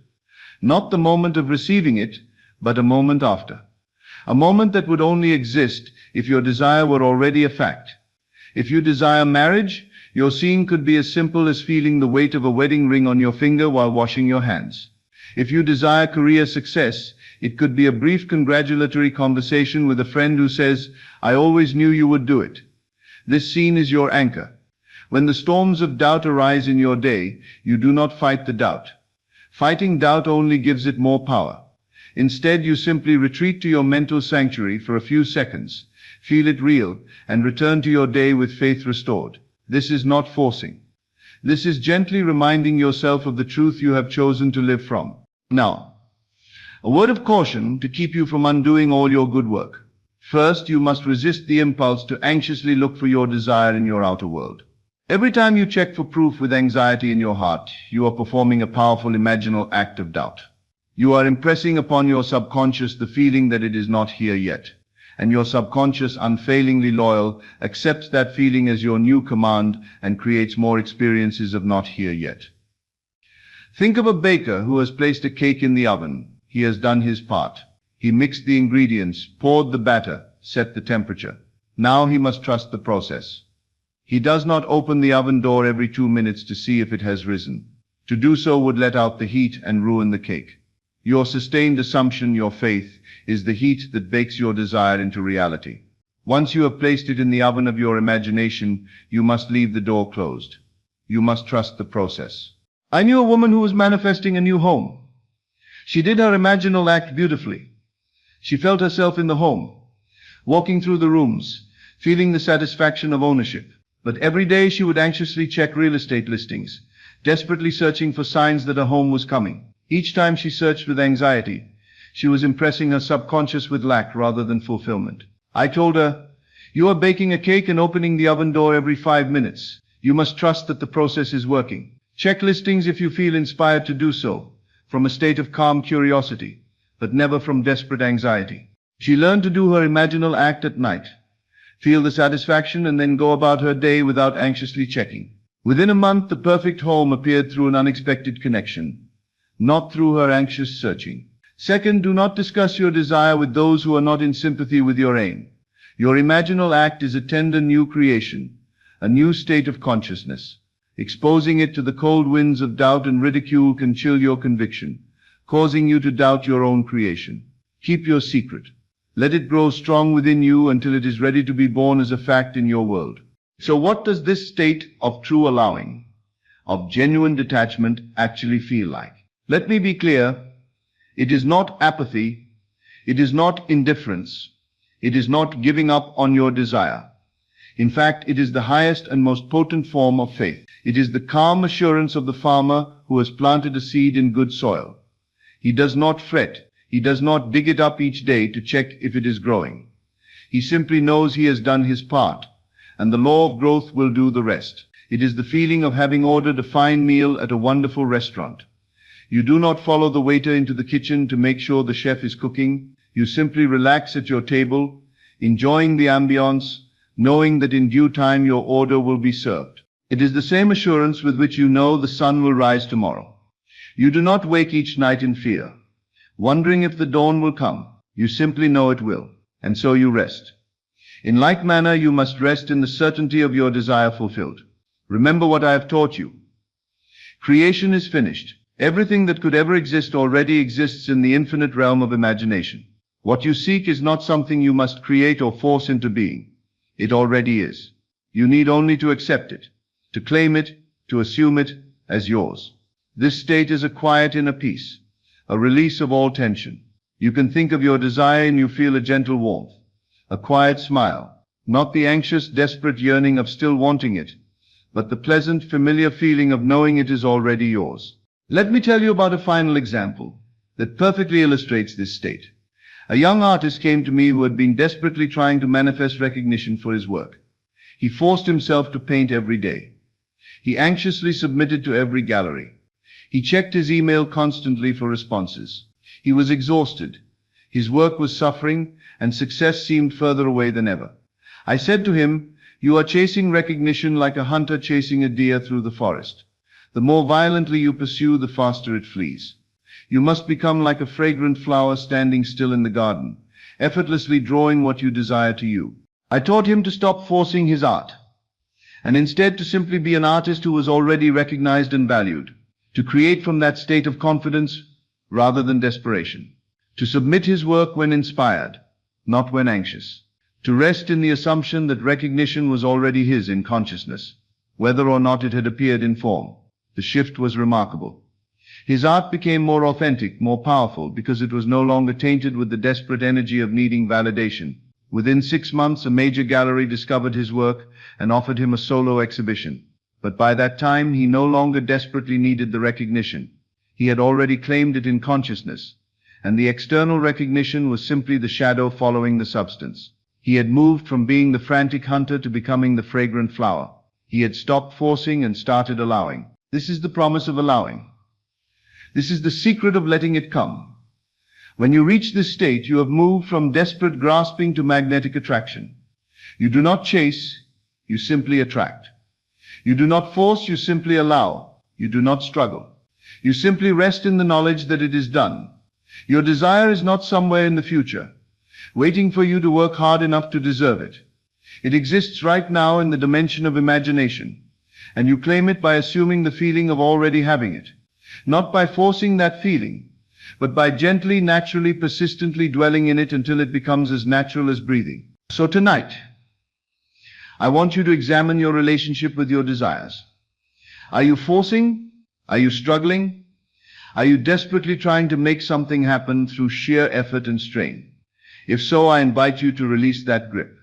Speaker 1: Not the moment of receiving it, but a moment after. A moment that would only exist if your desire were already a fact. If you desire marriage, Your scene could be as simple as feeling the weight of a wedding ring on your finger while washing your hands. If you desire career success, it could be a brief congratulatory conversation with a friend who says, "I always knew you would do it." This scene is your anchor. When the storms of doubt arise in your day, you do not fight the doubt. Fighting doubt only gives it more power. Instead, you simply retreat to your mental sanctuary for a few seconds, feel it real, and return to your day with faith restored. This is not forcing. This is gently reminding yourself of the truth you have chosen to live from. Now, a word of caution to keep you from undoing all your good work. First, you must resist the impulse to anxiously look for your desire in your outer world. Every time you check for proof with anxiety in your heart, you are performing a powerful imaginal act of doubt. You are impressing upon your subconscious the feeling that it is not here yet. And your subconscious, unfailingly loyal, accepts that feeling as your new command and creates more experiences of not here yet. Think of a baker who has placed a cake in the oven. He has done his part. He mixed the ingredients, poured the batter, set the temperature. Now he must trust the process. He does not open the oven door every 2 minutes to see if it has risen. To do so would let out the heat and ruin the cake. Your sustained assumption, your faith, is the heat that bakes your desire into reality. Once you have placed it in the oven of your imagination, you must leave the door closed. You must trust the process. I knew a woman who was manifesting a new home. She did her imaginal act beautifully. She felt herself in the home, walking through the rooms, feeling the satisfaction of ownership. But every day she would anxiously check real estate listings, desperately searching for signs that a home was coming. Each time she searched with anxiety, she was impressing her subconscious with lack rather than fulfillment. I told her, "You are baking a cake and opening the oven door every 5 minutes. You must trust that the process is working. Check listings if you feel inspired to do so, from a state of calm curiosity, but never from desperate anxiety." She learned to do her imaginal act at night, feel the satisfaction, and then go about her day without anxiously checking. Within a month, the perfect home appeared through an unexpected connection, not through her anxious searching. Second, do not discuss your desire with those who are not in sympathy with your aim. Your imaginal act is a tender new creation, a new state of consciousness. Exposing it to the cold winds of doubt and ridicule can chill your conviction, causing you to doubt your own creation. Keep your secret. Let it grow strong within you until it is ready to be born as a fact in your world. So what does this state of true allowing, of genuine detachment, actually feel like? Let me be clear. It is not apathy. It is not indifference. It is not giving up on your desire. In fact, it is the highest and most potent form of faith. It is the calm assurance of the farmer who has planted a seed in good soil. He does not fret. He does not dig it up each day to check if it is growing. He simply knows he has done his part, and the law of growth will do the rest. It is the feeling of having ordered a fine meal at a wonderful restaurant. You do not follow the waiter into the kitchen to make sure the chef is cooking. You simply relax at your table, enjoying the ambience, knowing that in due time your order will be served. It is the same assurance with which you know the sun will rise tomorrow. You do not wake each night in fear, wondering if the dawn will come. You simply know it will, and so you rest. In like manner, you must rest in the certainty of your desire fulfilled. Remember what I have taught you. Creation is finished. Everything that could ever exist already exists in the infinite realm of imagination. What you seek is not something you must create or force into being. It already is. You need only to accept it, to claim it, to assume it as yours. This state is a quiet inner peace, a release of all tension. You can think of your desire and you feel a gentle warmth, a quiet smile, not the anxious, desperate yearning of still wanting it, but the pleasant, familiar feeling of knowing it is already yours. Let me tell you about a final example that perfectly illustrates this state. A young artist came to me who had been desperately trying to manifest recognition for his work. He forced himself to paint every day. He anxiously submitted to every gallery. He checked his email constantly for responses. He was exhausted. His work was suffering, and success seemed further away than ever. I said to him, "You are chasing recognition like a hunter chasing a deer through the forest. The more violently you pursue, the faster it flees. You must become like a fragrant flower standing still in the garden, effortlessly drawing what you desire to you." I taught him to stop forcing his art and instead to simply be an artist who was already recognized and valued, to create from that state of confidence rather than desperation, to submit his work when inspired, not when anxious, to rest in the assumption that recognition was already his in consciousness, whether or not it had appeared in form. The shift was remarkable. His art became more authentic, more powerful, because it was no longer tainted with the desperate energy of needing validation. Within 6 months, a major gallery discovered his work and offered him a solo exhibition. But by that time, he no longer desperately needed the recognition. He had already claimed it in consciousness, and the external recognition was simply the shadow following the substance. He had moved from being the frantic hunter to becoming the fragrant flower. He had stopped forcing and started allowing. This is the promise of allowing. This is the secret of letting it come. When you reach this state, you have moved from desperate grasping to magnetic attraction. You do not chase, you simply attract. You do not force, you simply allow. You do not struggle. You simply rest in the knowledge that it is done. Your desire is not somewhere in the future, waiting for you to work hard enough to deserve it. It exists right now in the dimension of imagination, and you claim it by assuming the feeling of already having it. Not by forcing that feeling, but by gently, naturally, persistently dwelling in it until it becomes as natural as breathing. So tonight, I want you to examine your relationship with your desires. Are you forcing? Are you struggling? Are you desperately trying to make something happen through sheer effort and strain? If so, I invite you to release that grip.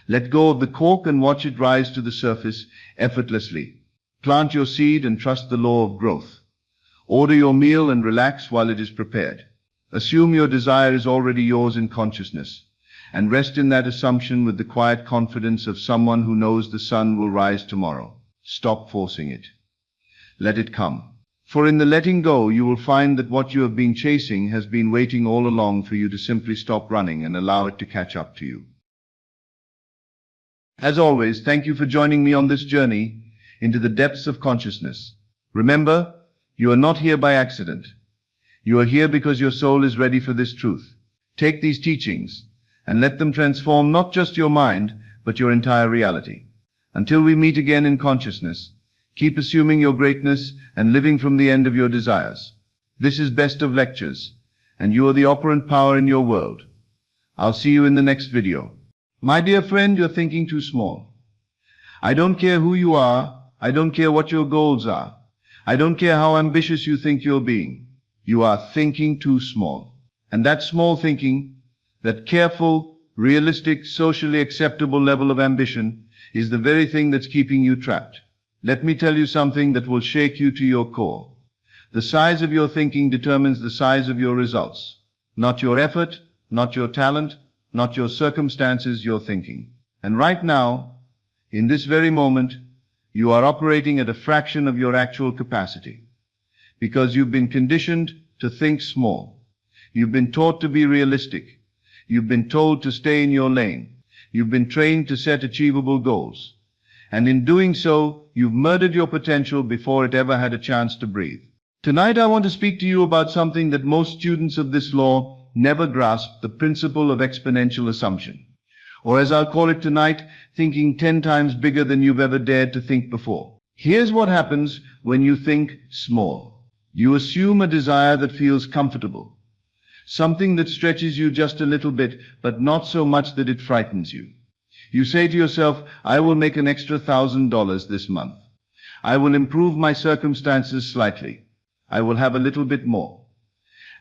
Speaker 1: Let go of the cork and watch it rise to the surface effortlessly. Plant your seed and trust the law of growth. Order your meal and relax while it is prepared. Assume your desire is already yours in consciousness, and rest in that assumption with the quiet confidence of someone who knows the sun will rise tomorrow. Stop forcing it. Let it come. For in the letting go, you will find that what you have been chasing has been waiting all along for you to simply stop running and allow it to catch up to you. As always, thank you for joining me on this journey into the depths of consciousness. Remember, you are not here by accident. You are here because your soul is ready for this truth. Take these teachings and let them transform not just your mind, but your entire reality. Until we meet again in consciousness, keep assuming your greatness and living from the end of your desires. This is Best of Lectures, and you are the operant power in your world. I'll see you in the next video. My dear friend, you're thinking too small. I don't care who you are. I don't care what your goals are. I don't care how ambitious you think you're being. You are thinking too small. And that small thinking, that careful, realistic, socially acceptable level of ambition, is the very thing that's keeping you trapped. Let me tell you something that will shake you to your core. The size of your thinking determines the size of your results. Not your effort, not your talent, not your circumstances, your thinking. And right now, in this very moment, you are operating at a fraction of your actual capacity, because you've been conditioned to think small. You've been taught to be realistic. You've been told to stay in your lane. You've been trained to set achievable goals. And in doing so, you've murdered your potential before it ever had a chance to breathe. Tonight I want to speak to you about something that most students of this law never grasp, the principle of exponential assumption. Or as I'll call it tonight, thinking 10 times bigger than you've ever dared to think before. Here's what happens when you think small. You assume a desire that feels comfortable, something that stretches you just a little bit, but not so much that it frightens you. You say to yourself, I will make an extra $1,000 this month. I will improve my circumstances slightly. I will have a little bit more.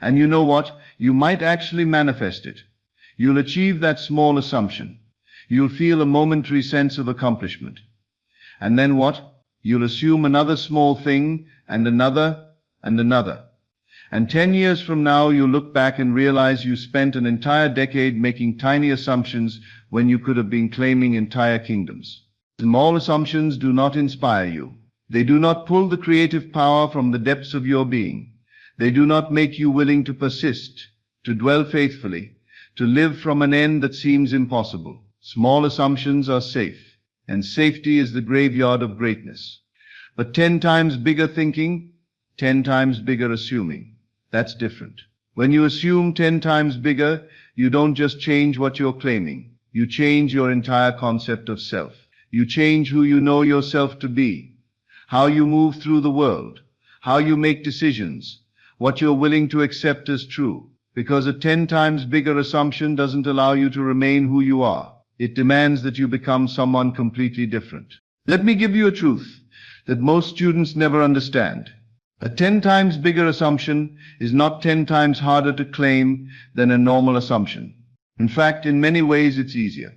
Speaker 1: And you know what? You might actually manifest it. You'll achieve that small assumption. You'll feel a momentary sense of accomplishment. And then what? You'll assume another small thing, and another, and another. And 10 years from now, you'll look back and realize you spent an entire decade making tiny assumptions when you could have been claiming entire kingdoms. Small assumptions do not inspire you. They do not pull the creative power from the depths of your being. They do not make you willing to persist, to dwell faithfully, to live from an end that seems impossible. Small assumptions are safe, and safety is the graveyard of greatness. But 10 times bigger thinking, 10 times bigger assuming. That's different. When you assume 10 times bigger, you don't just change what you're claiming. You change your entire concept of self. You change who you know yourself to be, how you move through the world, how you make decisions, what you're willing to accept as true. Because a 10 times bigger assumption doesn't allow you to remain who you are. It demands that you become someone completely different. Let me give you a truth that most students never understand. A 10 times bigger assumption is not 10 times harder to claim than a normal assumption. In fact, in many ways, it's easier.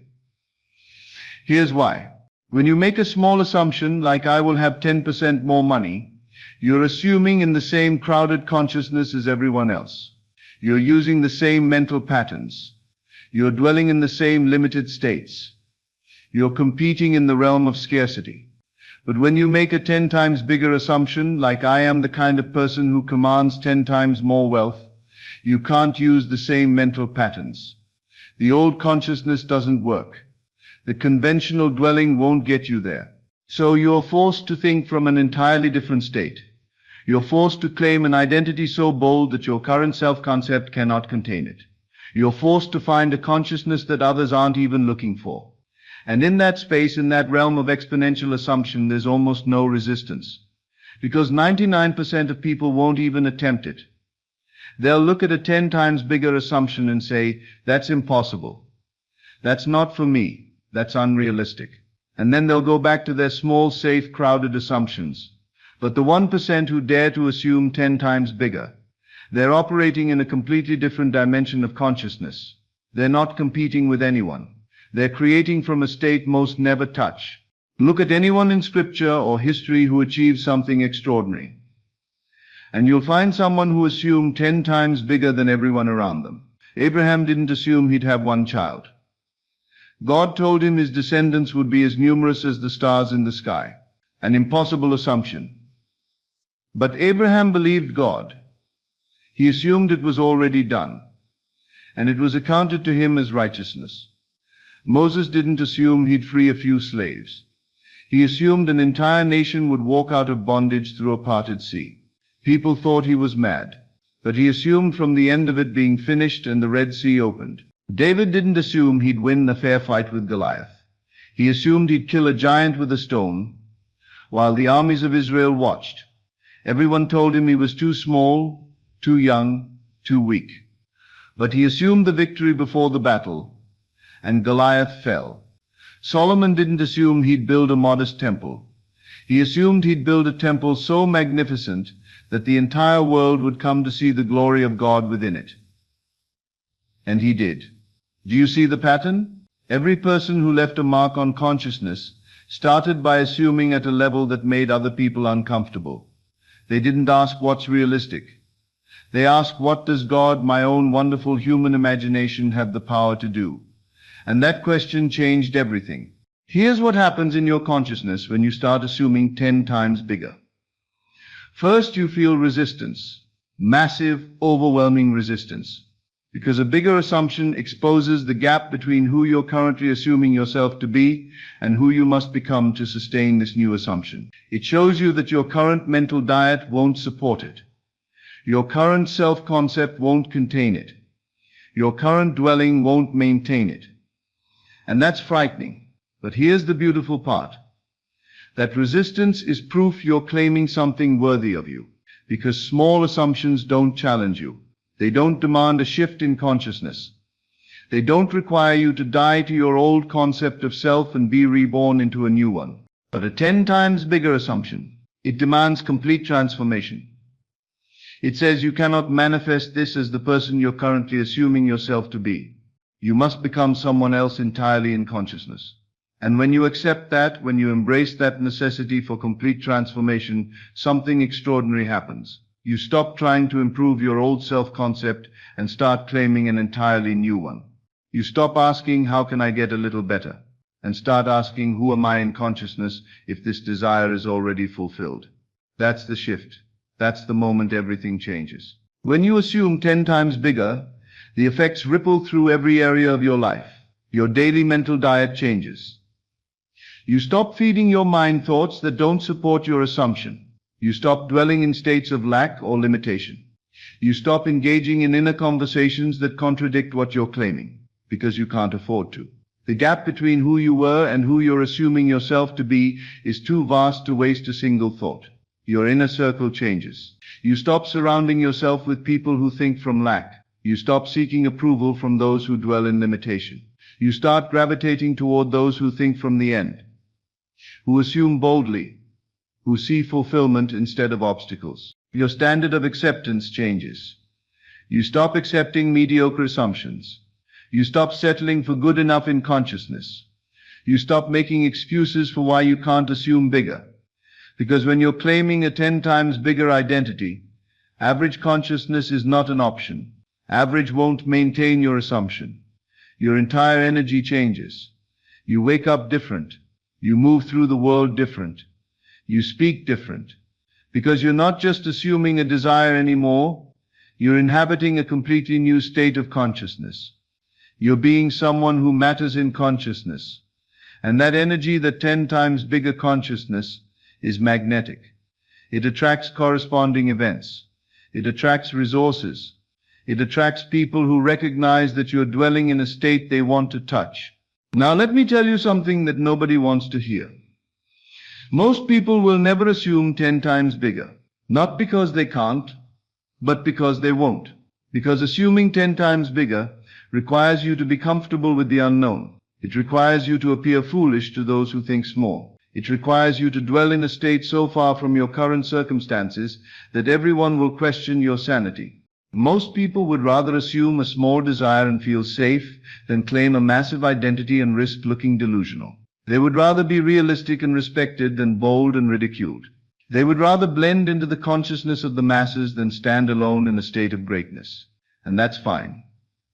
Speaker 1: Here's why. When you make a small assumption like I will have 10% more money, you're assuming in the same crowded consciousness as everyone else. You're using the same mental patterns. You're dwelling in the same limited states. You're competing in the realm of scarcity. But when you make a 10 times bigger assumption, like I am the kind of person who commands 10 times more wealth, you can't use the same mental patterns. The old consciousness doesn't work. The conventional dwelling won't get you there. So you're forced to think from an entirely different state. You're forced to claim an identity so bold that your current self-concept cannot contain it. You're forced to find a consciousness that others aren't even looking for. And in that space, in that realm of exponential assumption, there's almost no resistance. Because 99% of people won't even attempt it. They'll look at a 10 times bigger assumption and say, that's impossible. That's not for me. That's unrealistic. And then they'll go back to their small, safe, crowded assumptions. But the 1% who dare to assume 10 times bigger, they're operating in a completely different dimension of consciousness. They're not competing with anyone. They're creating from a state most never touch. Look at anyone in scripture or history who achieved something extraordinary. And you'll find someone who assumed 10 times bigger than everyone around them. Abraham didn't assume he'd have one child. God told him his descendants would be as numerous as the stars in the sky. An impossible assumption. But Abraham believed God. He assumed it was already done, and it was accounted to him as righteousness. Moses didn't assume he'd free a few slaves. He assumed an entire nation would walk out of bondage through a parted sea. People thought he was mad, but he assumed from the end of it being finished and the Red Sea opened. David didn't assume he'd win the fair fight with Goliath. He assumed he'd kill a giant with a stone, while the armies of Israel watched. Everyone told him he was too small, too young, too weak. But he assumed the victory before the battle, and Goliath fell. Solomon didn't assume he'd build a modest temple. He assumed he'd build a temple so magnificent that the entire world would come to see the glory of God within it. And he did. Do you see the pattern? Every person who left a mark on consciousness started by assuming at a level that made other people uncomfortable. They didn't ask what's realistic. They asked, what does God, my own wonderful human imagination, have the power to do? And that question changed everything. Here's what happens in your consciousness when you start assuming 10 times bigger. First, you feel resistance. Massive, overwhelming resistance. Because a bigger assumption exposes the gap between who you're currently assuming yourself to be and who you must become to sustain this new assumption. It shows you that your current mental diet won't support it. Your current self-concept won't contain it. Your current dwelling won't maintain it. And that's frightening. But here's the beautiful part. That resistance is proof you're claiming something worthy of you. Because small assumptions don't challenge you. They don't demand a shift in consciousness. They don't require you to die to your old concept of self and be reborn into a new one. But a 10 times bigger assumption. It demands complete transformation. It says you cannot manifest this as the person you're currently assuming yourself to be. You must become someone else entirely in consciousness. And when you accept that, when you embrace that necessity for complete transformation, something extraordinary happens. You stop trying to improve your old self-concept and start claiming an entirely new one. You stop asking, how can I get a little better? And start asking, who am I in consciousness if this desire is already fulfilled? That's the shift. That's the moment everything changes. When you assume 10 times bigger, the effects ripple through every area of your life. Your daily mental diet changes. You stop feeding your mind thoughts that don't support your assumption. You stop dwelling in states of lack or limitation. You stop engaging in inner conversations that contradict what you're claiming, because you can't afford to. The gap between who you were and who you're assuming yourself to be is too vast to waste a single thought. Your inner circle changes. You stop surrounding yourself with people who think from lack. You stop seeking approval from those who dwell in limitation. You start gravitating toward those who think from the end, who assume boldly, who see fulfillment instead of obstacles. Your standard of acceptance changes. You stop accepting mediocre assumptions. You stop settling for good enough in consciousness. You stop making excuses for why you can't assume bigger. Because when you're claiming a 10 times bigger identity, average consciousness is not an option. Average won't maintain your assumption. Your entire energy changes. You wake up different. You move through the world different. You speak different. Because you're not just assuming a desire anymore, you're inhabiting a completely new state of consciousness. You're being someone who matters in consciousness. And that energy, that 10 times bigger consciousness, is magnetic. It attracts corresponding events. It attracts resources. It attracts people who recognize that you're dwelling in a state they want to touch. Now let me tell you something that nobody wants to hear. Most people will never assume 10 times bigger. Not because they can't, but because they won't. Because assuming 10 times bigger requires you to be comfortable with the unknown. It requires you to appear foolish to those who think small. It requires you to dwell in a state so far from your current circumstances that everyone will question your sanity. Most people would rather assume a small desire and feel safe than claim a massive identity and risk looking delusional. They would rather be realistic and respected than bold and ridiculed. They would rather blend into the consciousness of the masses than stand alone in a state of greatness. And that's fine.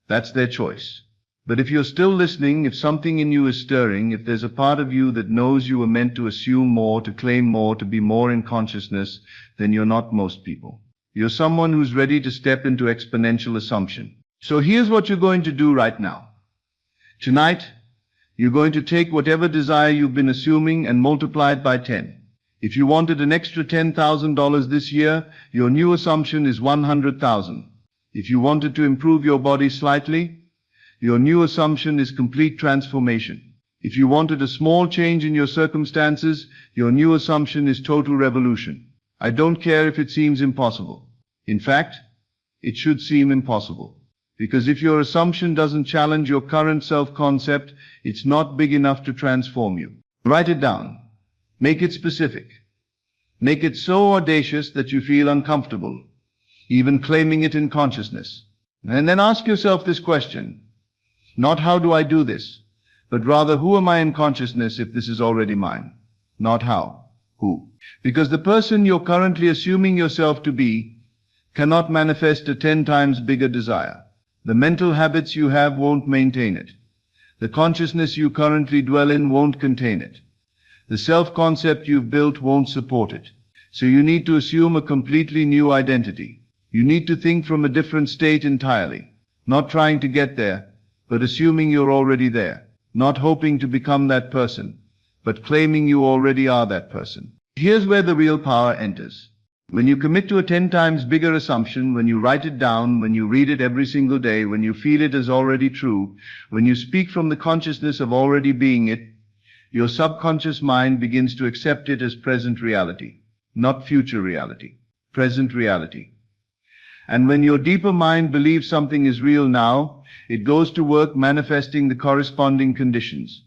Speaker 1: That's their choice. But if you're still listening, if something in you is stirring, if there's a part of you that knows you were meant to assume more, to claim more, to be more in consciousness, then you're not most people. You're someone who's ready to step into exponential assumption. So here's what you're going to do right now. Tonight, you're going to take whatever desire you've been assuming and multiply it by 10. If you wanted an extra $10,000 this year, your new assumption is 100,000. If you wanted to improve your body slightly, your new assumption is complete transformation. If you wanted a small change in your circumstances, your new assumption is total revolution. I don't care if it seems impossible. In fact, it should seem impossible. Because if your assumption doesn't challenge your current self-concept, it's not big enough to transform you. Write it down. Make it specific. Make it so audacious that you feel uncomfortable, even claiming it in consciousness. And then ask yourself this question. Not how do I do this, but rather who am I in consciousness if this is already mine? Not how, who. Because the person you're currently assuming yourself to be cannot manifest a 10 times bigger desire. The mental habits you have won't maintain it. The consciousness you currently dwell in won't contain it. The self-concept you've built won't support it. So you need to assume a completely new identity. You need to think from a different state entirely, not trying to get there, but assuming you're already there, not hoping to become that person, but claiming you already are that person. Here's where the real power enters. When you commit to a 10 times bigger assumption, when you write it down, when you read it every single day, when you feel it as already true, when you speak from the consciousness of already being it, your subconscious mind begins to accept it as present reality, not future reality, present reality. And when your deeper mind believes something is real now, it goes to work manifesting the corresponding conditions.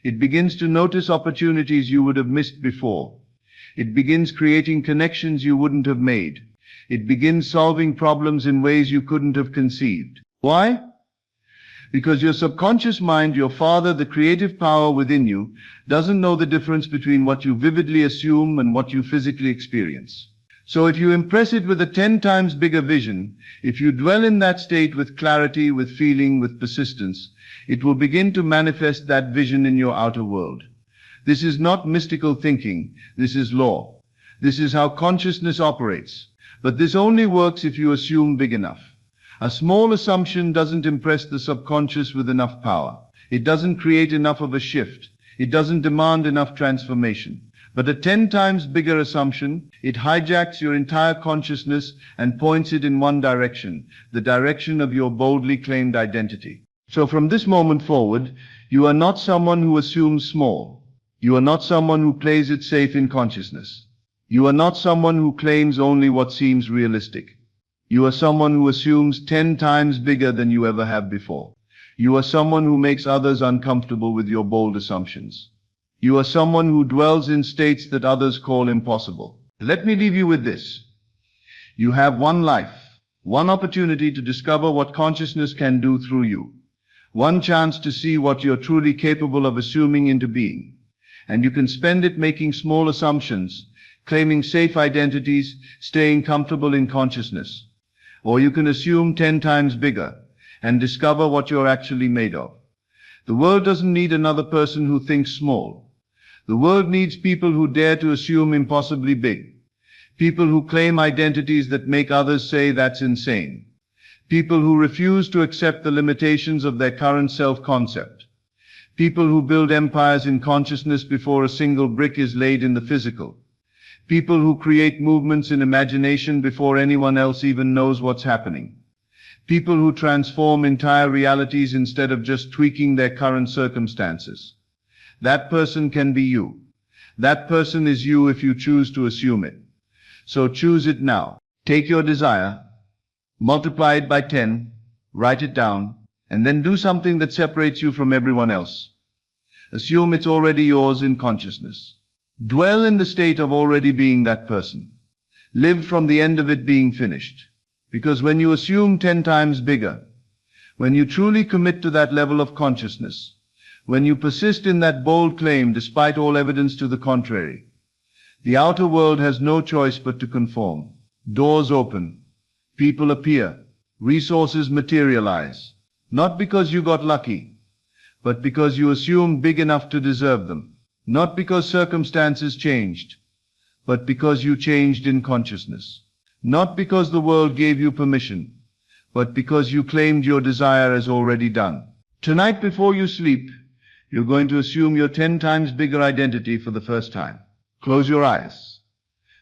Speaker 1: It begins to notice opportunities you would have missed before. It begins creating connections you wouldn't have made. It begins solving problems in ways you couldn't have conceived. Why? Because your subconscious mind, your father, the creative power within you, doesn't know the difference between what you vividly assume and what you physically experience. So if you impress it with a 10 times bigger vision, if you dwell in that state with clarity, with feeling, with persistence, it will begin to manifest that vision in your outer world. This is not mystical thinking. This is law. This is how consciousness operates. But this only works if you assume big enough. A small assumption doesn't impress the subconscious with enough power. It doesn't create enough of a shift. It doesn't demand enough transformation. But a 10 times bigger assumption, it hijacks your entire consciousness and points it in one direction, the direction of your boldly claimed identity. So from this moment forward, You are not someone who assumes small. You are not someone who plays it safe in consciousness. You are not someone who claims only what seems realistic. You are someone who assumes 10 times bigger than you ever have before. You are someone who makes others uncomfortable with your bold assumptions. You are someone who dwells in states that others call impossible. Let me leave you with this. You have one life, one opportunity to discover what consciousness can do through you, one chance to see what you're truly capable of assuming into being. And you can spend it making small assumptions, claiming safe identities, staying comfortable in consciousness. Or you can assume 10 times bigger and discover what you're actually made of. The world doesn't need another person who thinks small. The world needs people who dare to assume impossibly big. People who claim identities that make others say that's insane. People who refuse to accept the limitations of their current self-concept. People who build empires in consciousness before a single brick is laid in the physical. People who create movements in imagination before anyone else even knows what's happening. People who transform entire realities instead of just tweaking their current circumstances. That person can be you. That person is you if you choose to assume it. So choose it now. Take your desire, multiply it by 10, write it down, and then do something that separates you from everyone else. Assume it's already yours in consciousness. Dwell in the state of already being that person. Live from the end of it being finished. Because when you assume 10 times bigger, when you truly commit to that level of consciousness, when you persist in that bold claim despite all evidence to the contrary, the outer world has no choice but to conform. Doors open, people appear, resources materialize, not because you got lucky, but because you assumed big enough to deserve them. Not because circumstances changed, but because you changed in consciousness. Not because the world gave you permission, but because you claimed your desire as already done. Tonight before you sleep, you're going to assume your 10 times bigger identity for the first time. Close your eyes.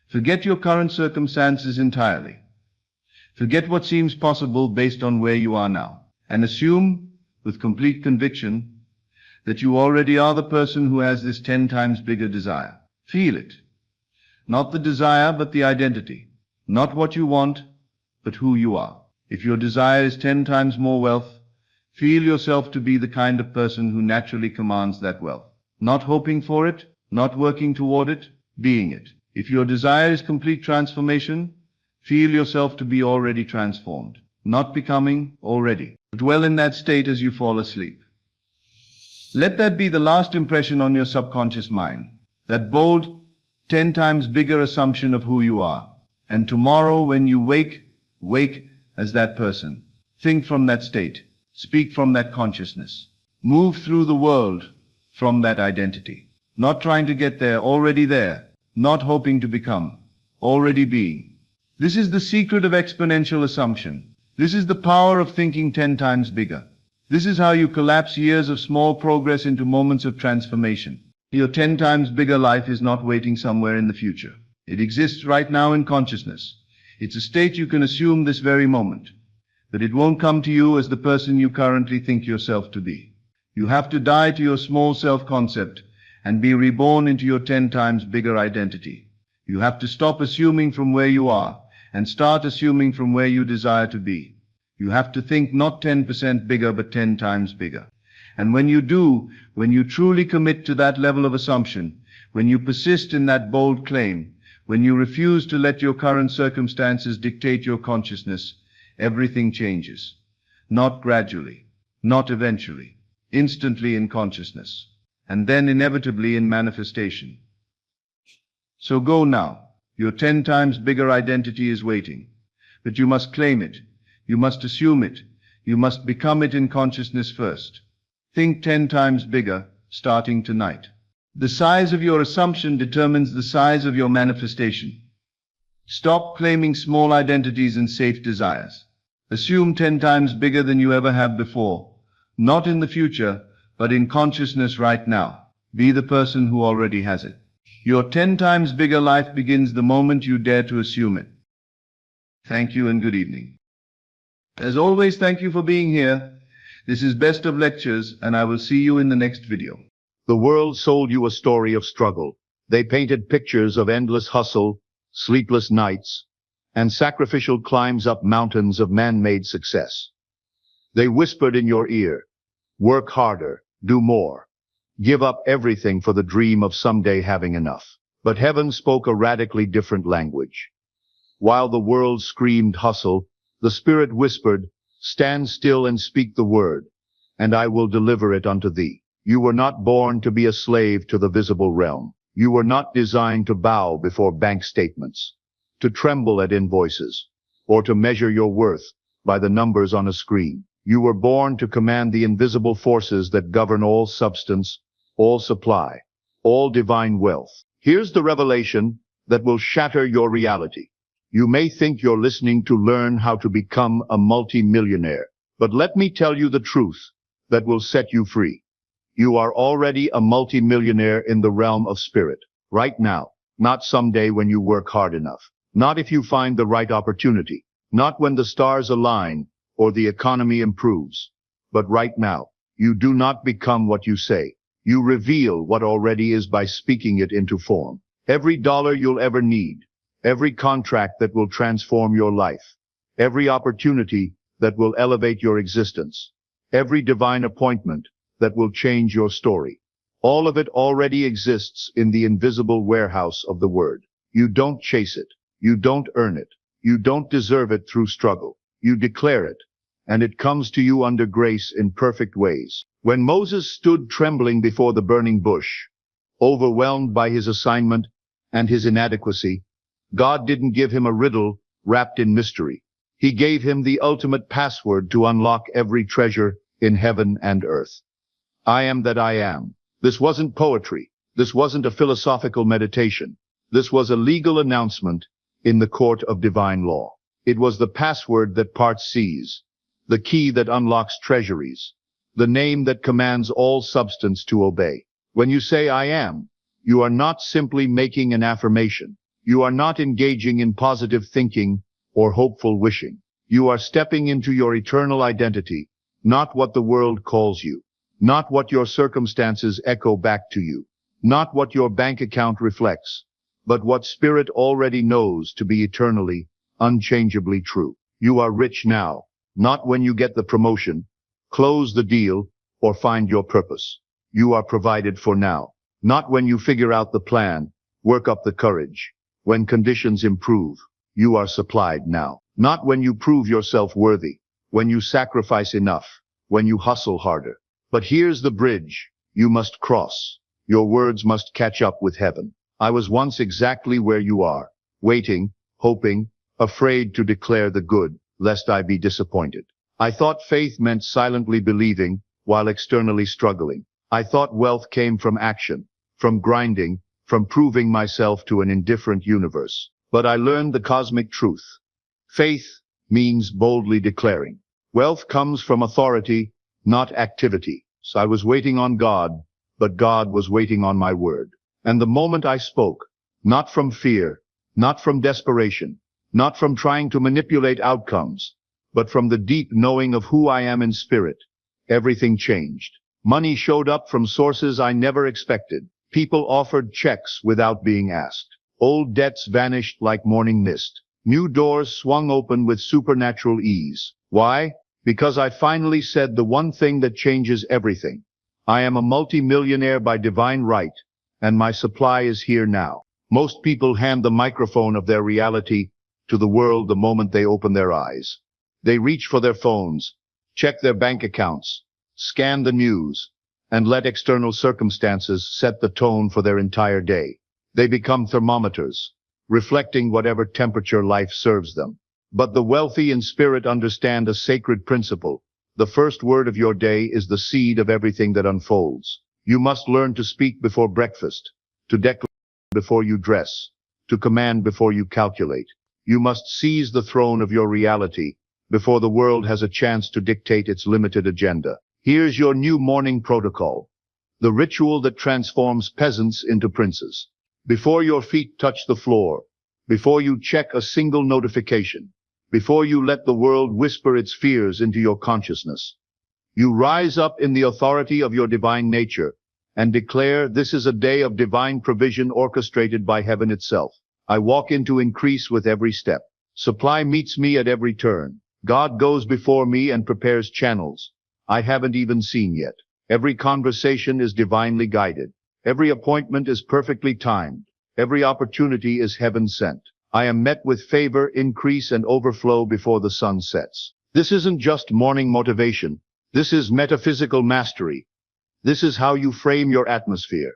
Speaker 1: Forget your current circumstances entirely. Forget what seems possible based on where you are now. And assume, with complete conviction, that you already are the person who has this 10 times bigger desire. Feel it. Not the desire, but the identity. Not what you want, but who you are. If your desire is 10 times more wealth, feel yourself to be the kind of person who naturally commands that wealth. Not hoping for it, not working toward it, being it. If your desire is complete transformation, feel yourself to be already transformed. Not becoming, already. Dwell in that state as you fall asleep. Let that be the last impression on your subconscious mind, that bold, 10 times bigger assumption of who you are. And tomorrow when you wake as that person. Think from that state. Speak from that consciousness. Move through the world from that identity. Not trying to get there, already there. Not hoping to become, already being. This is the secret of exponential assumption. This is the power of thinking 10 times bigger. This is how you collapse years of small progress into moments of transformation. Your 10 times bigger life is not waiting somewhere in the future. It exists right now in consciousness. It's a state you can assume this very moment. But it won't come to you as the person you currently think yourself to be. You have to die to your small self-concept and be reborn into your 10 times bigger identity. You have to stop assuming from where you are and start assuming from where you desire to be. You have to think not 10% bigger, but 10 times bigger. And when you do, when you truly commit to that level of assumption, when you persist in that bold claim, when you refuse to let your current circumstances dictate your consciousness, everything changes. Not gradually, not eventually, instantly in consciousness, and then inevitably in manifestation. So go now. Your 10 times bigger identity is waiting. But you must claim it. You must assume it. You must become it in consciousness first. Think 10 times bigger, starting tonight. The size of your assumption determines the size of your manifestation. Stop claiming small identities and safe desires. Assume 10 times bigger than you ever have before. Not in the future, but in consciousness right now. Be the person who already has it. Your 10 times bigger life begins the moment you dare to assume it. Thank you and good evening. As always, thank you for being here. This is Best of Lectures, and I will see you in the next video.
Speaker 3: The world sold you a story of struggle. They painted pictures of endless hustle, sleepless nights, and sacrificial climbs up mountains of man-made success. They whispered in your ear, work harder, do more, give up everything for the dream of someday having enough. But heaven spoke a radically different language. While the world screamed hustle, the Spirit whispered, stand still and speak the word, and I will deliver it unto thee. You were not born to be a slave to the visible realm. You were not designed to bow before bank statements, to tremble at invoices, or to measure your worth by the numbers on a screen. You were born to command the invisible forces that govern all substance, all supply, all divine wealth. Here's the revelation that will shatter your reality. You may think you're listening to learn how to become a multi-millionaire, but let me tell you the truth that will set you free. You are already a multi-millionaire in the realm of spirit, right now, not someday when you work hard enough, not if you find the right opportunity, not when the stars align or the economy improves, but right now. You do not become what you say. You reveal what already is by speaking it into form. Every dollar you'll ever need, every contract that will transform your life, every opportunity that will elevate your existence, every divine appointment that will change your story. All of it already exists in the invisible warehouse of the Word. You don't chase it. You don't earn it. You don't deserve it through struggle. You declare it, and it comes to you under grace in perfect ways. When Moses stood trembling before the burning bush, overwhelmed by his assignment and his inadequacy, God didn't give him a riddle wrapped in mystery. He gave him the ultimate password to unlock every treasure in heaven and earth. I am that I am. This wasn't poetry. This wasn't a philosophical meditation. This was a legal announcement in the court of divine law. It was the password that parts seas, the key that unlocks treasuries, the name that commands all substance to obey. When you say I am, you are not simply making an affirmation. You are not engaging in positive thinking or hopeful wishing. You are stepping into your eternal identity, not what the world calls you, not what your circumstances echo back to you, not what your bank account reflects, but what Spirit already knows to be eternally, unchangeably true. You are rich now, not when you get the promotion, close the deal, or find your purpose. You are provided for now, not when you figure out the plan, work up the courage. When conditions improve, you are supplied now, not when you prove yourself worthy, when you sacrifice enough, when you hustle harder. But here's the bridge you must cross. Your words must catch up with heaven. I was once exactly where you are, waiting, hoping, afraid to declare the good, lest I be disappointed. I thought faith meant silently believing while externally struggling. I thought wealth came from action, from grinding, from proving myself to an indifferent universe. But I learned the cosmic truth. Faith means boldly declaring. Wealth comes from authority, not activity. So I was waiting on God, but God was waiting on my word. And the moment I spoke, not from fear, not from desperation, not from trying to manipulate outcomes, but from the deep knowing of who I am in spirit, everything changed. Money showed up from sources I never expected. People offered checks without being asked. Old debts vanished like morning mist. New doors swung open with supernatural ease. Why? Because I finally said the one thing that changes everything. I am a multi-millionaire by divine right, and my supply is here now. Most people hand the microphone of their reality to the world the moment they open their eyes. They reach for their phones, check their bank accounts, scan the news, and let external circumstances set the tone for their entire day. They become thermometers, reflecting whatever temperature life serves them. But the wealthy in spirit understand a sacred principle. The first word of your day is the seed of everything that unfolds. You must learn to speak before breakfast, to declare before you dress, to command before you calculate. You must seize the throne of your reality before the world has a chance to dictate its limited agenda. Here's your new morning protocol, the ritual that transforms peasants into princes. Before your feet touch the floor, before you check a single notification, before you let the world whisper its fears into your consciousness, You rise up in the authority of your divine nature and declare, this is a day of divine provision orchestrated by heaven itself. I walk into increase with every step. Supply meets me at every turn. God goes before me and prepares channels I haven't even seen yet. Every conversation is divinely guided. Every appointment is perfectly timed. Every opportunity is heaven sent. I am met with favor, increase, and overflow before the sun sets. This isn't just morning motivation. This is metaphysical mastery. This is how you frame your atmosphere,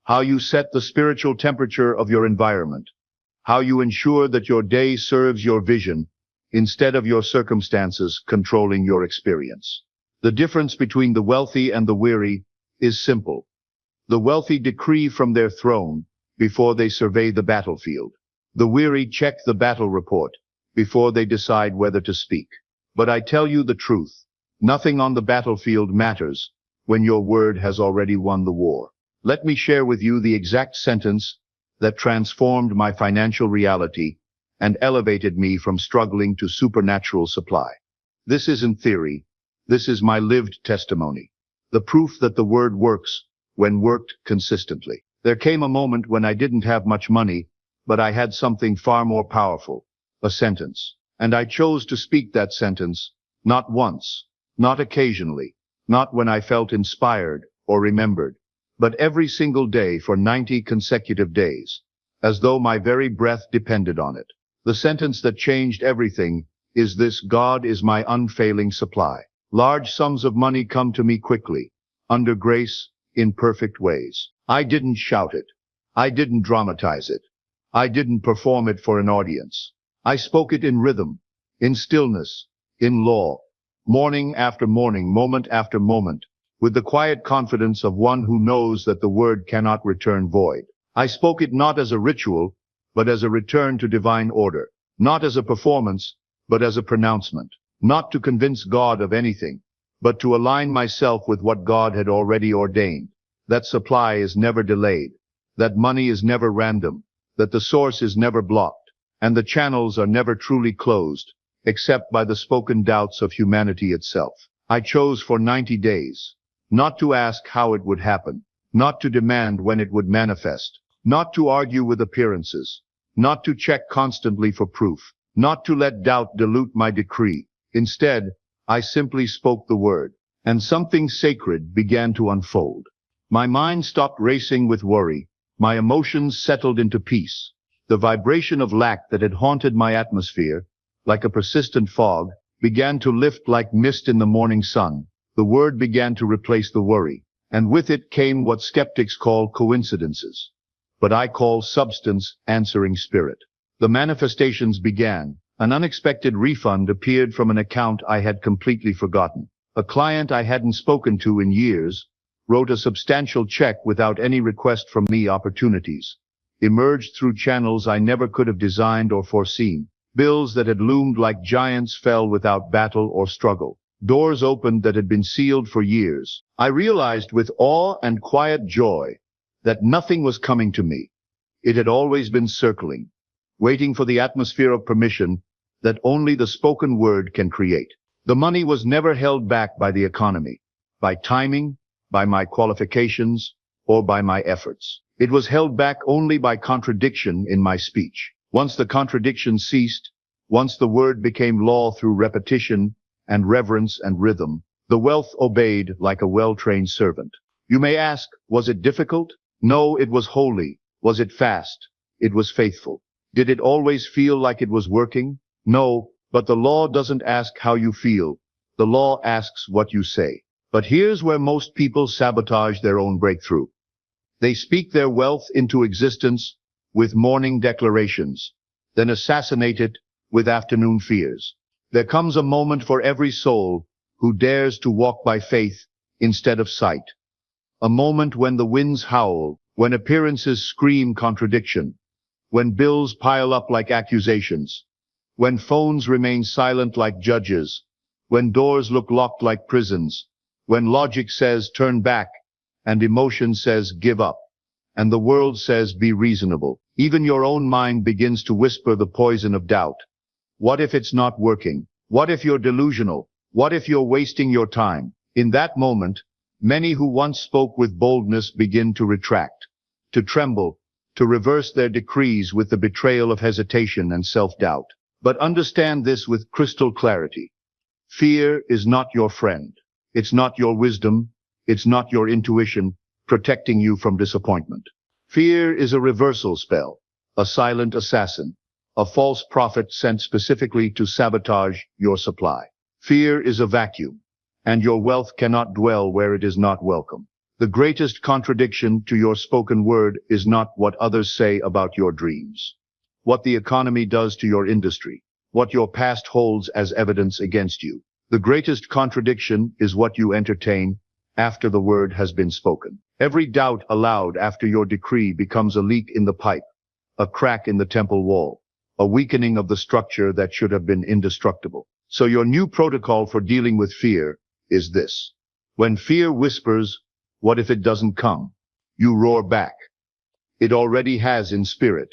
Speaker 3: how you set the spiritual temperature of your environment, how you ensure that your day serves your vision instead of your circumstances controlling your experience. The difference between the wealthy and the weary is simple. The wealthy decree from their throne before they survey the battlefield. The weary check the battle report before they decide whether to speak. But I tell you the truth, nothing on the battlefield matters when your word has already won the war. Let me share with you the exact sentence that transformed my financial reality and elevated me from struggling to supernatural supply. This isn't theory. This is my lived testimony. The proof that the word works when worked consistently. There came a moment when I didn't have much money, but I had something far more powerful, a sentence. And I chose to speak that sentence, not once, not occasionally, not when I felt inspired or remembered, but every single day for 90 consecutive days, as though my very breath depended on it. The sentence that changed everything is this: God is my unfailing supply. Large sums of money come to me quickly, under grace, in perfect ways. I didn't shout it. I didn't dramatize it. I didn't perform it for an audience. I spoke it in rhythm, in stillness, in law, morning after morning, moment after moment, with the quiet confidence of one who knows that the word cannot return void. I spoke it not as a ritual, but as a return to divine order, not as a performance, but as a pronouncement, not to convince God of anything, but to align myself with what God had already ordained. That supply is never delayed, that money is never random, that the source is never blocked, and the channels are never truly closed, except by the spoken doubts of humanity itself. I chose for 90 days, not to ask how it would happen, not to demand when it would manifest, not to argue with appearances, not to check constantly for proof, not to let doubt dilute my decree. Instead, I simply spoke the word, and something sacred began to unfold. My mind stopped racing with worry. My emotions settled into peace. The vibration of lack that had haunted my atmosphere, like a persistent fog, began to lift like mist in the morning sun. The word began to replace the worry, and with it came what skeptics call coincidences, but I call substance answering spirit. The manifestations began. An unexpected refund appeared from an account I had completely forgotten. A client I hadn't spoken to in years wrote a substantial check without any request from me. Opportunities emerged through channels I never could have designed or foreseen. Bills that had loomed like giants fell without battle or struggle. Doors opened that had been sealed for years. I realized with awe and quiet joy that nothing was coming to me. It had always been circling, waiting for the atmosphere of permission that only the spoken word can create. The money was never held back by the economy, by timing, by my qualifications, or by my efforts. It was held back only by contradiction in my speech. Once the contradiction ceased, once the word became law through repetition and reverence and rhythm, the wealth obeyed like a well-trained servant. You may ask, was it difficult? No, it was holy. Was it fast? It was faithful. Did it always feel like it was working? No, but the law doesn't ask how you feel. The law asks what you say. But here's where most people sabotage their own breakthrough. They speak their wealth into existence with morning declarations, then assassinate it with afternoon fears. There comes a moment for every soul who dares to walk by faith instead of sight. A moment when the winds howl, when appearances scream contradiction, when bills pile up like accusations, when phones remain silent like judges, when doors look locked like prisons, when logic says turn back, and emotion says give up, and the world says be reasonable. Even your own mind begins to whisper the poison of doubt. What if it's not working? What if you're delusional? What if you're wasting your time? In that moment, many who once spoke with boldness begin to retract, to tremble, to reverse their decrees with the betrayal of hesitation and self-doubt. But understand this with crystal clarity. Fear is not your friend. It's not your wisdom. It's not your intuition protecting you from disappointment. Fear is a reversal spell, a silent assassin, a false prophet sent specifically to sabotage your supply. Fear is a vacuum, and your wealth cannot dwell where it is not welcome. The greatest contradiction to your spoken word is not what others say about your dreams, what the economy does to your industry, what your past holds as evidence against you. The greatest contradiction is what you entertain after the word has been spoken. Every doubt allowed after your decree becomes a leak in the pipe, a crack in the temple wall, a weakening of the structure that should have been indestructible. So your new protocol for dealing with fear is this. When fear whispers, "What if it doesn't come?" you roar back. It already has in spirit,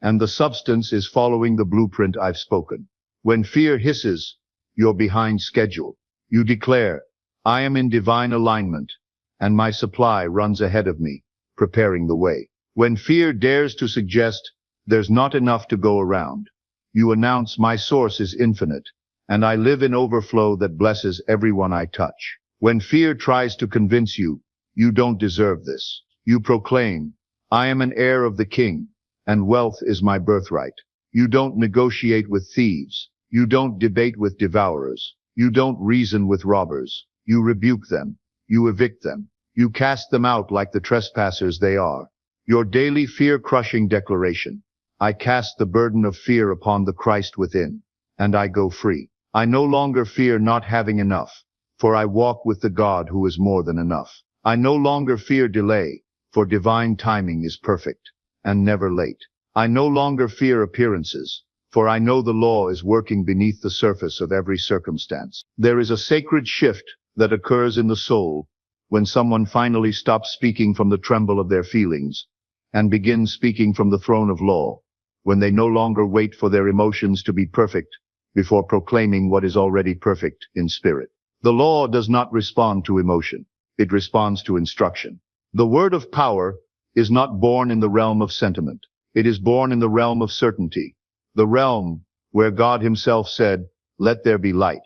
Speaker 3: and the substance is following the blueprint I've spoken. When fear hisses, you're behind schedule. You declare, "I am in divine alignment, and my supply runs ahead of me, preparing the way." When fear dares to suggest there's not enough to go around, you announce, "My source is infinite, and I live in overflow that blesses everyone I touch." When fear tries to convince you, "You don't deserve this," you proclaim, "I am an heir of the king, and wealth is my birthright." You don't negotiate with thieves. You don't debate with devourers. You don't reason with robbers. You rebuke them. You evict them. You cast them out like the trespassers they are. Your daily fear-crushing declaration: "I cast the burden of fear upon the Christ within, and I go free. I no longer fear not having enough, for I walk with the God who is more than enough. I no longer fear delay, for divine timing is perfect and never late. I no longer fear appearances, for I know the law is working beneath the surface of every circumstance." There is a sacred shift that occurs in the soul when someone finally stops speaking from the tremble of their feelings and begins speaking from the throne of law, when they no longer wait for their emotions to be perfect before proclaiming what is already perfect in spirit. The law does not respond to emotion. It responds to instruction. The word of power is not born in the realm of sentiment. It is born in the realm of certainty, the realm where God himself said, "Let there be light,"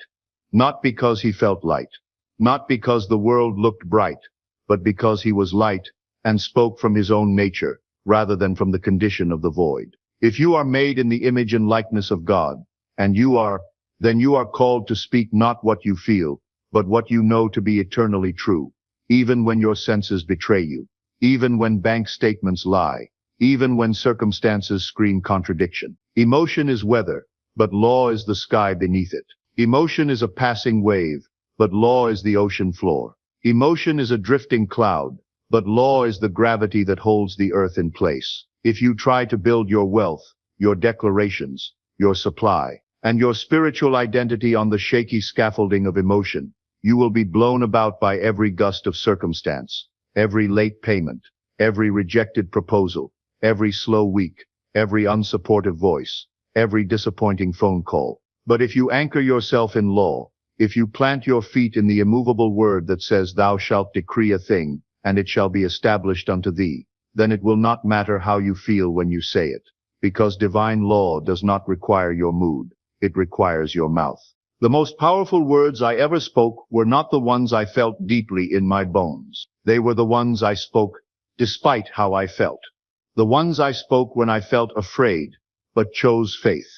Speaker 3: not because he felt light, not because the world looked bright, but because he was light and spoke from his own nature rather than from the condition of the void. If you are made in the image and likeness of God, and then you are called to speak not what you feel, but what you know to be eternally true, even when your senses betray you, even when bank statements lie, even when circumstances scream contradiction. Emotion is weather, but law is the sky beneath it. Emotion is a passing wave, but law is the ocean floor. Emotion is a drifting cloud, but law is the gravity that holds the earth in place. If you try to build your wealth, your declarations, your supply, and your spiritual identity on the shaky scaffolding of emotion, you will be blown about by every gust of circumstance, every late payment, every rejected proposal, every slow week, every unsupportive voice, every disappointing phone call. But if you anchor yourself in law, if you plant your feet in the immovable word that says, "Thou shalt decree a thing, and it shall be established unto thee," then it will not matter how you feel when you say it, because divine law does not require your mood, it requires your mouth. The most powerful words I ever spoke were not the ones I felt deeply in my bones. They were the ones I spoke despite how I felt. The ones I spoke when I felt afraid, but chose faith.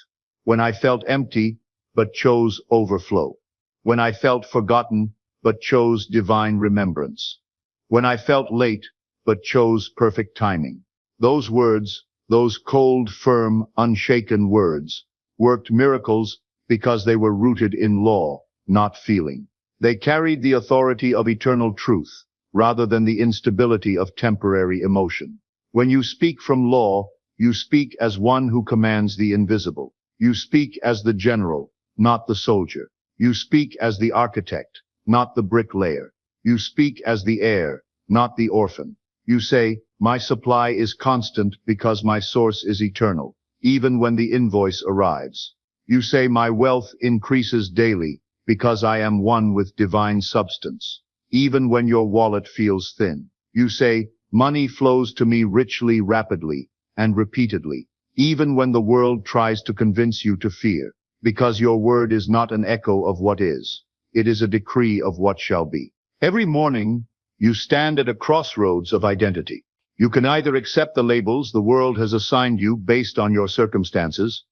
Speaker 3: When I felt empty, but chose overflow. When I felt forgotten, but chose divine remembrance. When I felt late, but chose perfect timing. Those words, those cold, firm, unshaken words, worked miracles because they were rooted in law, not feeling. They carried the authority of eternal truth, rather than the instability of temporary emotion. When you speak from law, you speak as one who commands the invisible. You speak as the general, not the soldier. You speak as the architect, not the bricklayer. You speak as the heir, not the orphan. You say, "My supply is constant because my source is eternal," even when the invoice arrives. You say, "My wealth increases daily," because I am one with divine substance. Even when your wallet feels thin, you say, money flows to me richly, rapidly, and repeatedly, even when the world tries to convince you to fear, because your word is not an echo of what is. It is a decree of what shall be. Every morning, you stand at a crossroads of identity. You can either accept the labels the world has assigned you based on your circumstances,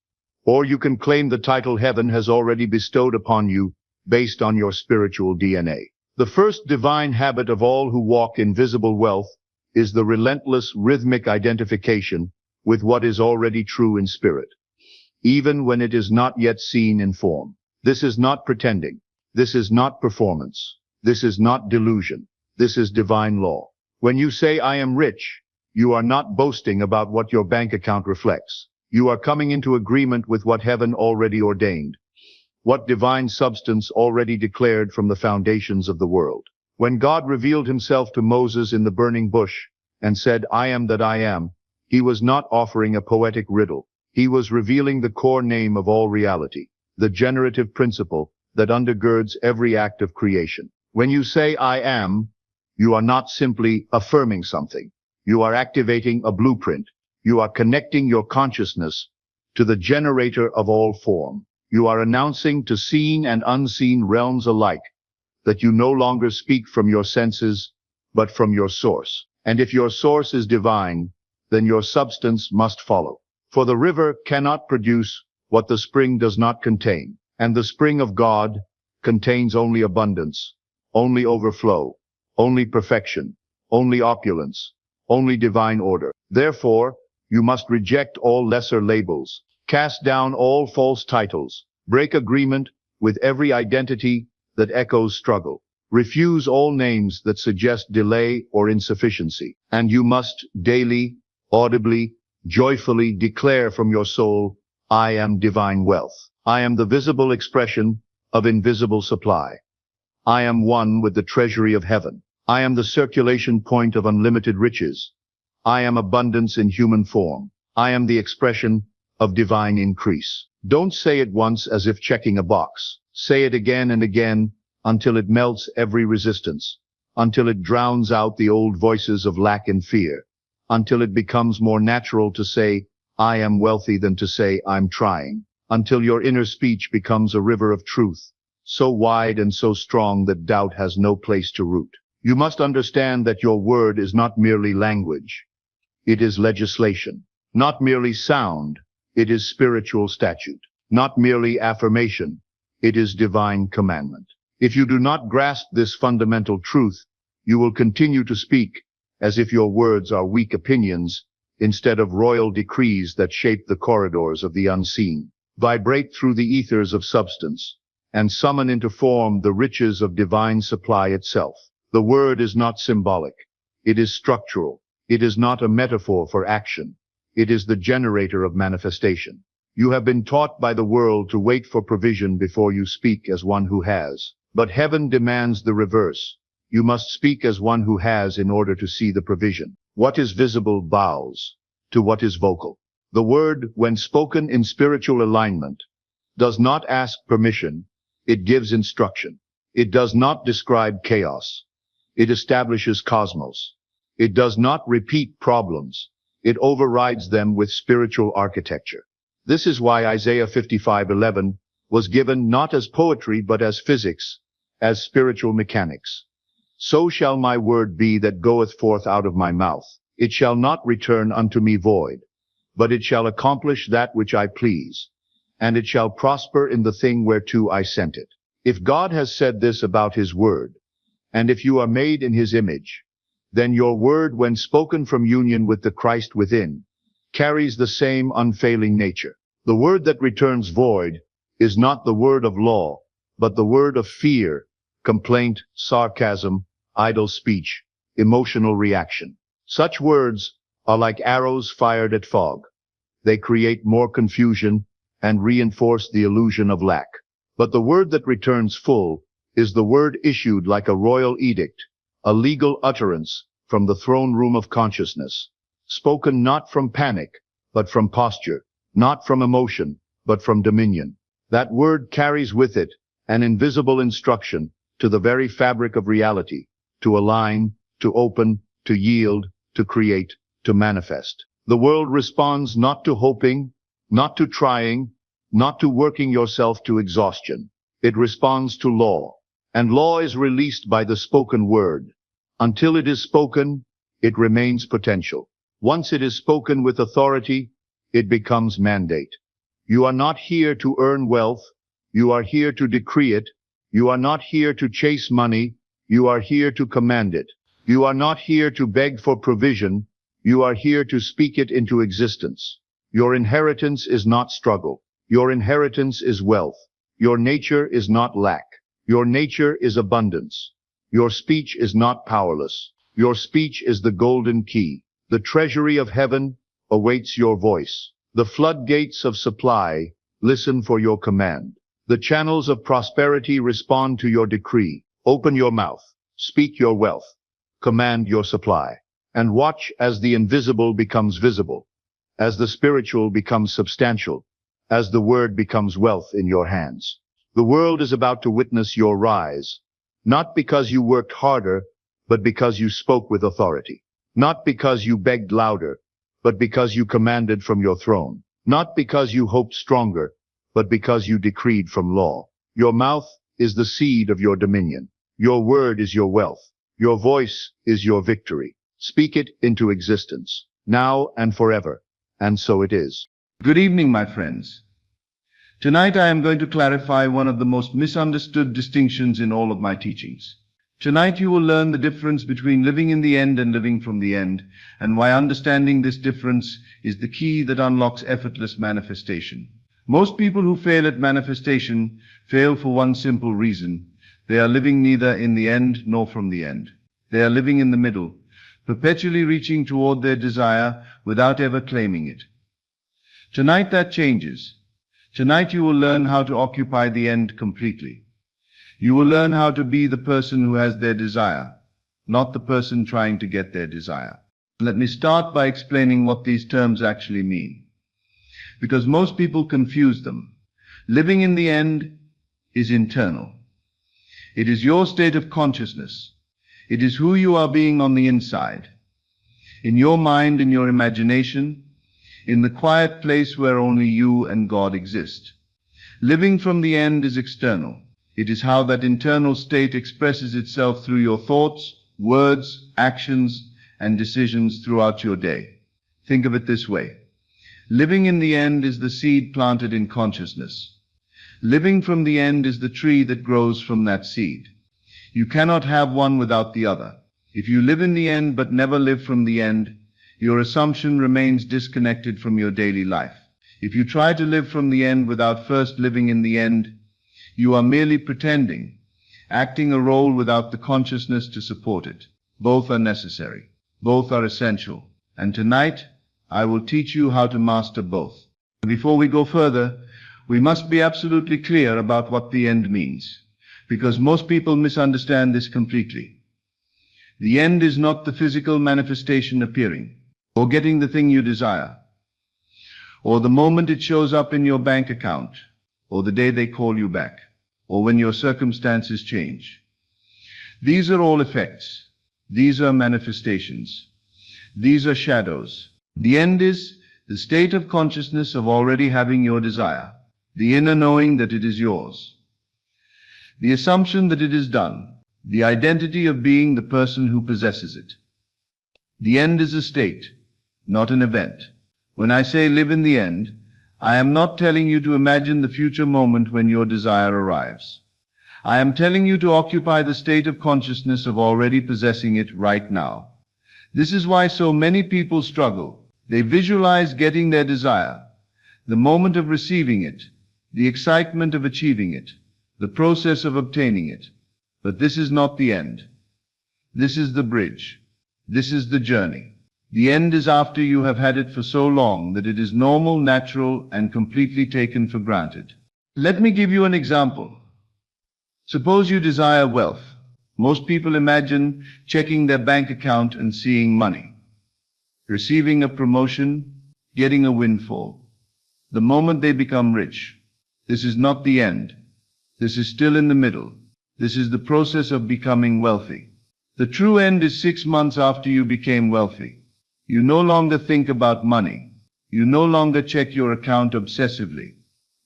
Speaker 3: or you can claim the title heaven has already bestowed upon you based on your spiritual DNA. The first divine habit of all who walk in visible wealth is the relentless rhythmic identification with what is already true in spirit, even when it is not yet seen in form. This is not pretending. This is not performance. This is not delusion. This is divine law. When you say, I am rich, you are not boasting about what your bank account reflects. You are coming into agreement with what heaven already ordained, what divine substance already declared from the foundations of the world. When God revealed himself to Moses in the burning bush and said, I am that I am, he was not offering a poetic riddle. He was revealing the core name of all reality, the generative principle that undergirds every act of creation. When you say, I am, you are not simply affirming something. You are activating a blueprint. You are connecting your consciousness to the generator of all form. You are announcing to seen and unseen realms alike that you no longer speak from your senses, but from your source. And if your source is divine, then your substance must follow. For the river cannot produce what the spring does not contain, and the spring of God contains only abundance, only overflow, only perfection, only opulence, only divine order. Therefore, you must reject all lesser labels, cast down all false titles, break agreement with every identity that echoes struggle, refuse all names that suggest delay or insufficiency, and you must daily, audibly, joyfully declare from your soul, I am divine wealth. I am the visible expression of invisible supply. I am one with the treasury of heaven. I am the circulation point of unlimited riches. I am abundance in human form. I am the expression of divine increase. Don't say it once as if checking a box. Say it again and again until it melts every resistance, until it drowns out the old voices of lack and fear, until it becomes more natural to say, I am wealthy than to say, I'm trying, until your inner speech becomes a river of truth, so wide and so strong that doubt has no place to root. You must understand that your word is not merely language. It is legislation. Not merely sound. It is spiritual statute. Not merely affirmation. It is divine commandment. If you do not grasp this fundamental truth, you will continue to speak as if your words are weak opinions instead of royal decrees that shape the corridors of the unseen, vibrate through the ethers of substance, and summon into form the riches of divine supply itself. The word is not symbolic. It is structural. It is not a metaphor for action. It is the generator of manifestation. You have been taught by the world to wait for provision before you speak as one who has. But heaven demands the reverse. You must speak as one who has in order to see the provision. What is visible bows to what is vocal. The word, when spoken in spiritual alignment, does not ask permission. It gives instruction. It does not describe chaos. It establishes cosmos. It does not repeat problems. It overrides them with spiritual architecture. This is why Isaiah 55:11 was given not as poetry but as physics, as spiritual mechanics. So shall my word be that goeth forth out of my mouth. It shall not return unto me void, but it shall accomplish that which I please, and it shall prosper in the thing whereto I sent it. If God has said this about his word, and if you are made in his image, then your word, when spoken from union with the Christ within, carries the same unfailing nature. The word that returns void is not the word of law, but the word of fear, complaint, sarcasm, idle speech, emotional reaction. Such words are like arrows fired at fog. They create more confusion and reinforce the illusion of lack. But the word that returns full is the word issued like a royal edict, a legal utterance from the throne room of consciousness, spoken not from panic, but from posture, not from emotion, but from dominion. That word carries with it an invisible instruction to the very fabric of reality, to align, to open, to yield, to create, to manifest. The world responds not to hoping, not to trying, not to working yourself to exhaustion. It responds to law, and law is released by the spoken word. Until it is spoken, it remains potential. Once it is spoken with authority, it becomes mandate. You are not here to earn wealth. You are here to decree it. You are not here to chase money. You are here to command it. You are not here to beg for provision. You are here to speak it into existence. Your inheritance is not struggle. Your inheritance is wealth. Your nature is not lack. Your nature is abundance. Your speech is not powerless. Your speech is the golden key. The treasury of heaven awaits your voice. The floodgates of supply listen for your command. The channels of prosperity respond to your decree. Open your mouth. Speak your wealth. Command your supply. And watch as the invisible becomes visible, as the spiritual becomes substantial, as the word becomes wealth in your hands. The world is about to witness your rise, not because you worked harder, but because you spoke with authority. Not because you begged louder, but because you commanded from your throne. Not because you hoped stronger, but because you decreed from law. Your mouth is the seed of your dominion. Your word is your wealth. Your voice is your victory. Speak it into existence, now and forever. And so it is.
Speaker 1: Good evening, my friends. Tonight I am going to clarify one of the most misunderstood distinctions in all of my teachings. Tonight you will learn the difference between living in the end and living from the end, and why understanding this difference is the key that unlocks effortless manifestation. Most people who fail at manifestation fail for one simple reason. They are living neither in the end nor from the end. They are living in the middle, perpetually reaching toward their desire without ever claiming it. Tonight that changes. Tonight you will learn how to occupy the end completely. You will learn how to be the person who has their desire, not the person trying to get their desire. Let me start by explaining what these terms actually mean, because most people confuse them. Living in the end is internal. It is your state of consciousness. It is who you are being on the inside, in your mind, in your imagination, in the quiet place where only you and God exist. Living from the end is external. It is how that internal state expresses itself through your thoughts, words, actions, and decisions throughout your day. Think of it this way. Living in the end is the seed planted in consciousness. Living from the end is the tree that grows from that seed. You cannot have one without the other. If you live in the end but never live from the end, your assumption remains disconnected from your daily life. If you try to live from the end without first living in the end, you are merely pretending, acting a role without the consciousness to support it. Both are necessary. Both are essential. And tonight, I will teach you how to master both. Before we go further, we must be absolutely clear about what the end means, because most people misunderstand this completely. The end is not the physical manifestation appearing, or getting the thing you desire, or the moment it shows up in your bank account, or the day they call you back, or when your circumstances change. These are all effects. These are manifestations. These are shadows. The end is the state of consciousness of already having your desire, the inner knowing that it is yours, the assumption that it is done, the identity of being the person who possesses it. The end is a state, not an event. When I say live in the end, I am not telling you to imagine the future moment when your desire arrives. I am telling you to occupy the state of consciousness of already possessing it right now. This is why so many people struggle. They visualize getting their desire, the moment of receiving it, the excitement of achieving it, the process of obtaining it. But this is not the end. This is the bridge. This is the journey. The end is after you have had it for so long that it is normal, natural, and completely taken for granted. Let me give you an example. Suppose you desire wealth. Most people imagine checking their bank account and seeing money, receiving a promotion, getting a windfall. The moment they become rich. This is not the end. This is still in the middle. This is the process of becoming wealthy. The true end is 6 months after you became wealthy. You no longer think about money. You no longer check your account obsessively.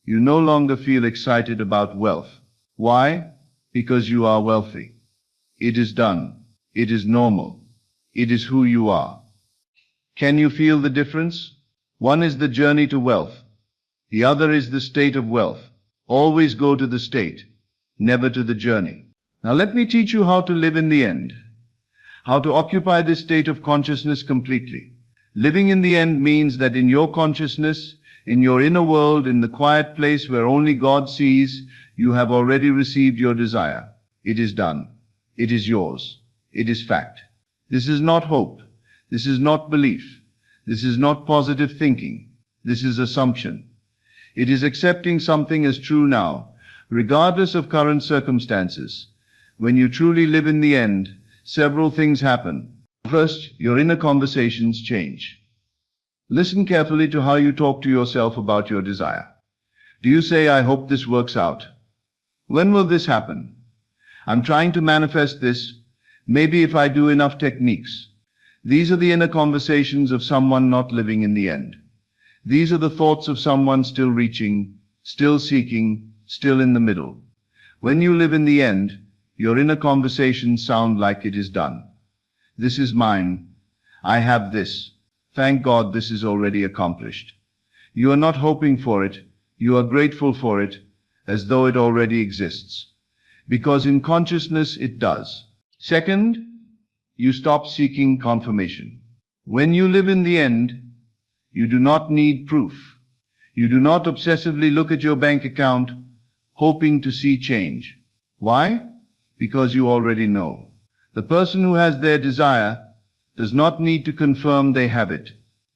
Speaker 1: You no longer feel excited about wealth. Why? Because you are wealthy. It is done. It is normal. It is who you are. Can you feel the difference? One is the journey to wealth. The other is the state of wealth. Always go to the state, never to the journey. Now let me teach you how to live in the end. How to occupy this state of consciousness completely. Living in the end means that in your consciousness, in your inner world, in the quiet place where only God sees, you have already received your desire. It is done. It is yours. It is fact. This is not hope. This is not belief. This is not positive thinking. This is assumption. It is accepting something as true now, regardless of current circumstances. When you truly live in the end, several things happen. First, your inner conversations change. Listen carefully to how you talk to yourself about your desire. Do you say, I hope this works out? When will this happen? I'm trying to manifest this. Maybe if I do enough techniques. These are the inner conversations of someone not living in the end. These are the thoughts of someone still reaching, still seeking, still in the middle. When you live in the end, your inner conversations sound like it is done. This is mine. I have this. Thank God this is already accomplished. You are not hoping for it. You are grateful for it, as though it already exists. Because in consciousness it does. Second, you stop seeking confirmation. When you live in the end, you do not need proof. You do not obsessively look at your bank account, hoping to see change. Why? Because you already know. The person who has their desire does not need to confirm they have it.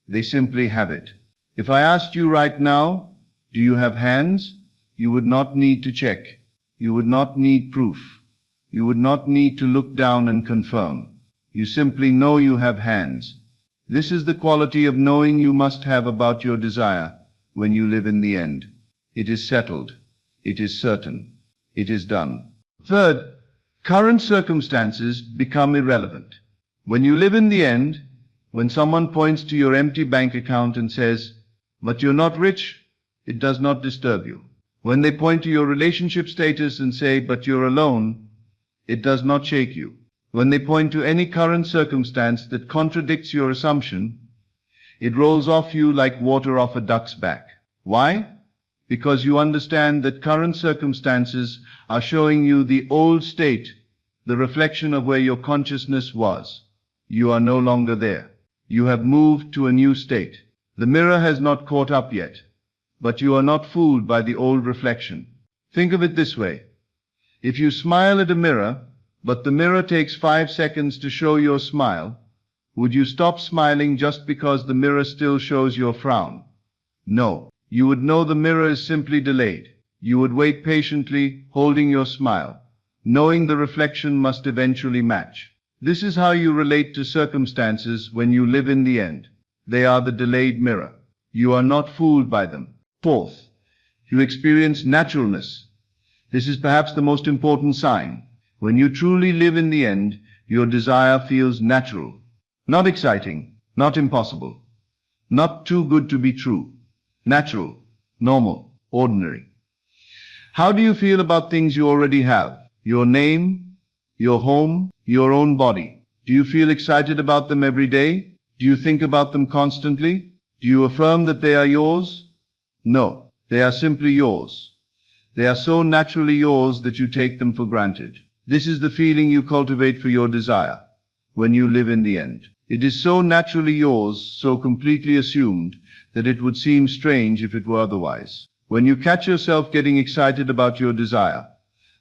Speaker 1: They simply have it. If I asked you right now, do you have hands? You would not need to check. You would not need proof. You would not need to look down and confirm. You simply know you have hands. This is the quality of knowing you must have about your desire when you live in the end. It is settled. It is certain. It is done. Third, current circumstances become irrelevant. When you live in the end, when someone points to your empty bank account and says, but you're not rich, it does not disturb you. When they point to your relationship status and say, but you're alone, it does not shake you. When they point to any current circumstance that contradicts your assumption, it rolls off you like water off a duck's back. Why? Because you understand that current circumstances are showing you the old state, the reflection of where your consciousness was. You are no longer there. You have moved to a new state. The mirror has not caught up yet, but you are not fooled by the old reflection. Think of it this way. If you smile at a mirror, but the mirror takes 5 seconds to show your smile, would you stop smiling just because the mirror still shows your frown? No. You would know the mirror is simply delayed. You would wait patiently, holding your smile, knowing the reflection must eventually match. This is how you relate to circumstances when you live in the end. They are the delayed mirror. You are not fooled by them. Fourth, you experience naturalness. This is perhaps the most important sign. When you truly live in the end, your desire feels natural. Not exciting, not impossible, not too good to be true. Natural, normal, ordinary. How do you feel about things you already have? Your name, your home, your own body. Do you feel excited about them every day? Do you think about them constantly? Do you affirm that they are yours? No, they are simply yours. They are so naturally yours that you take them for granted. This is the feeling you cultivate for your desire when you live in the end. It is so naturally yours, so completely assumed, that it would seem strange if it were otherwise. When you catch yourself getting excited about your desire,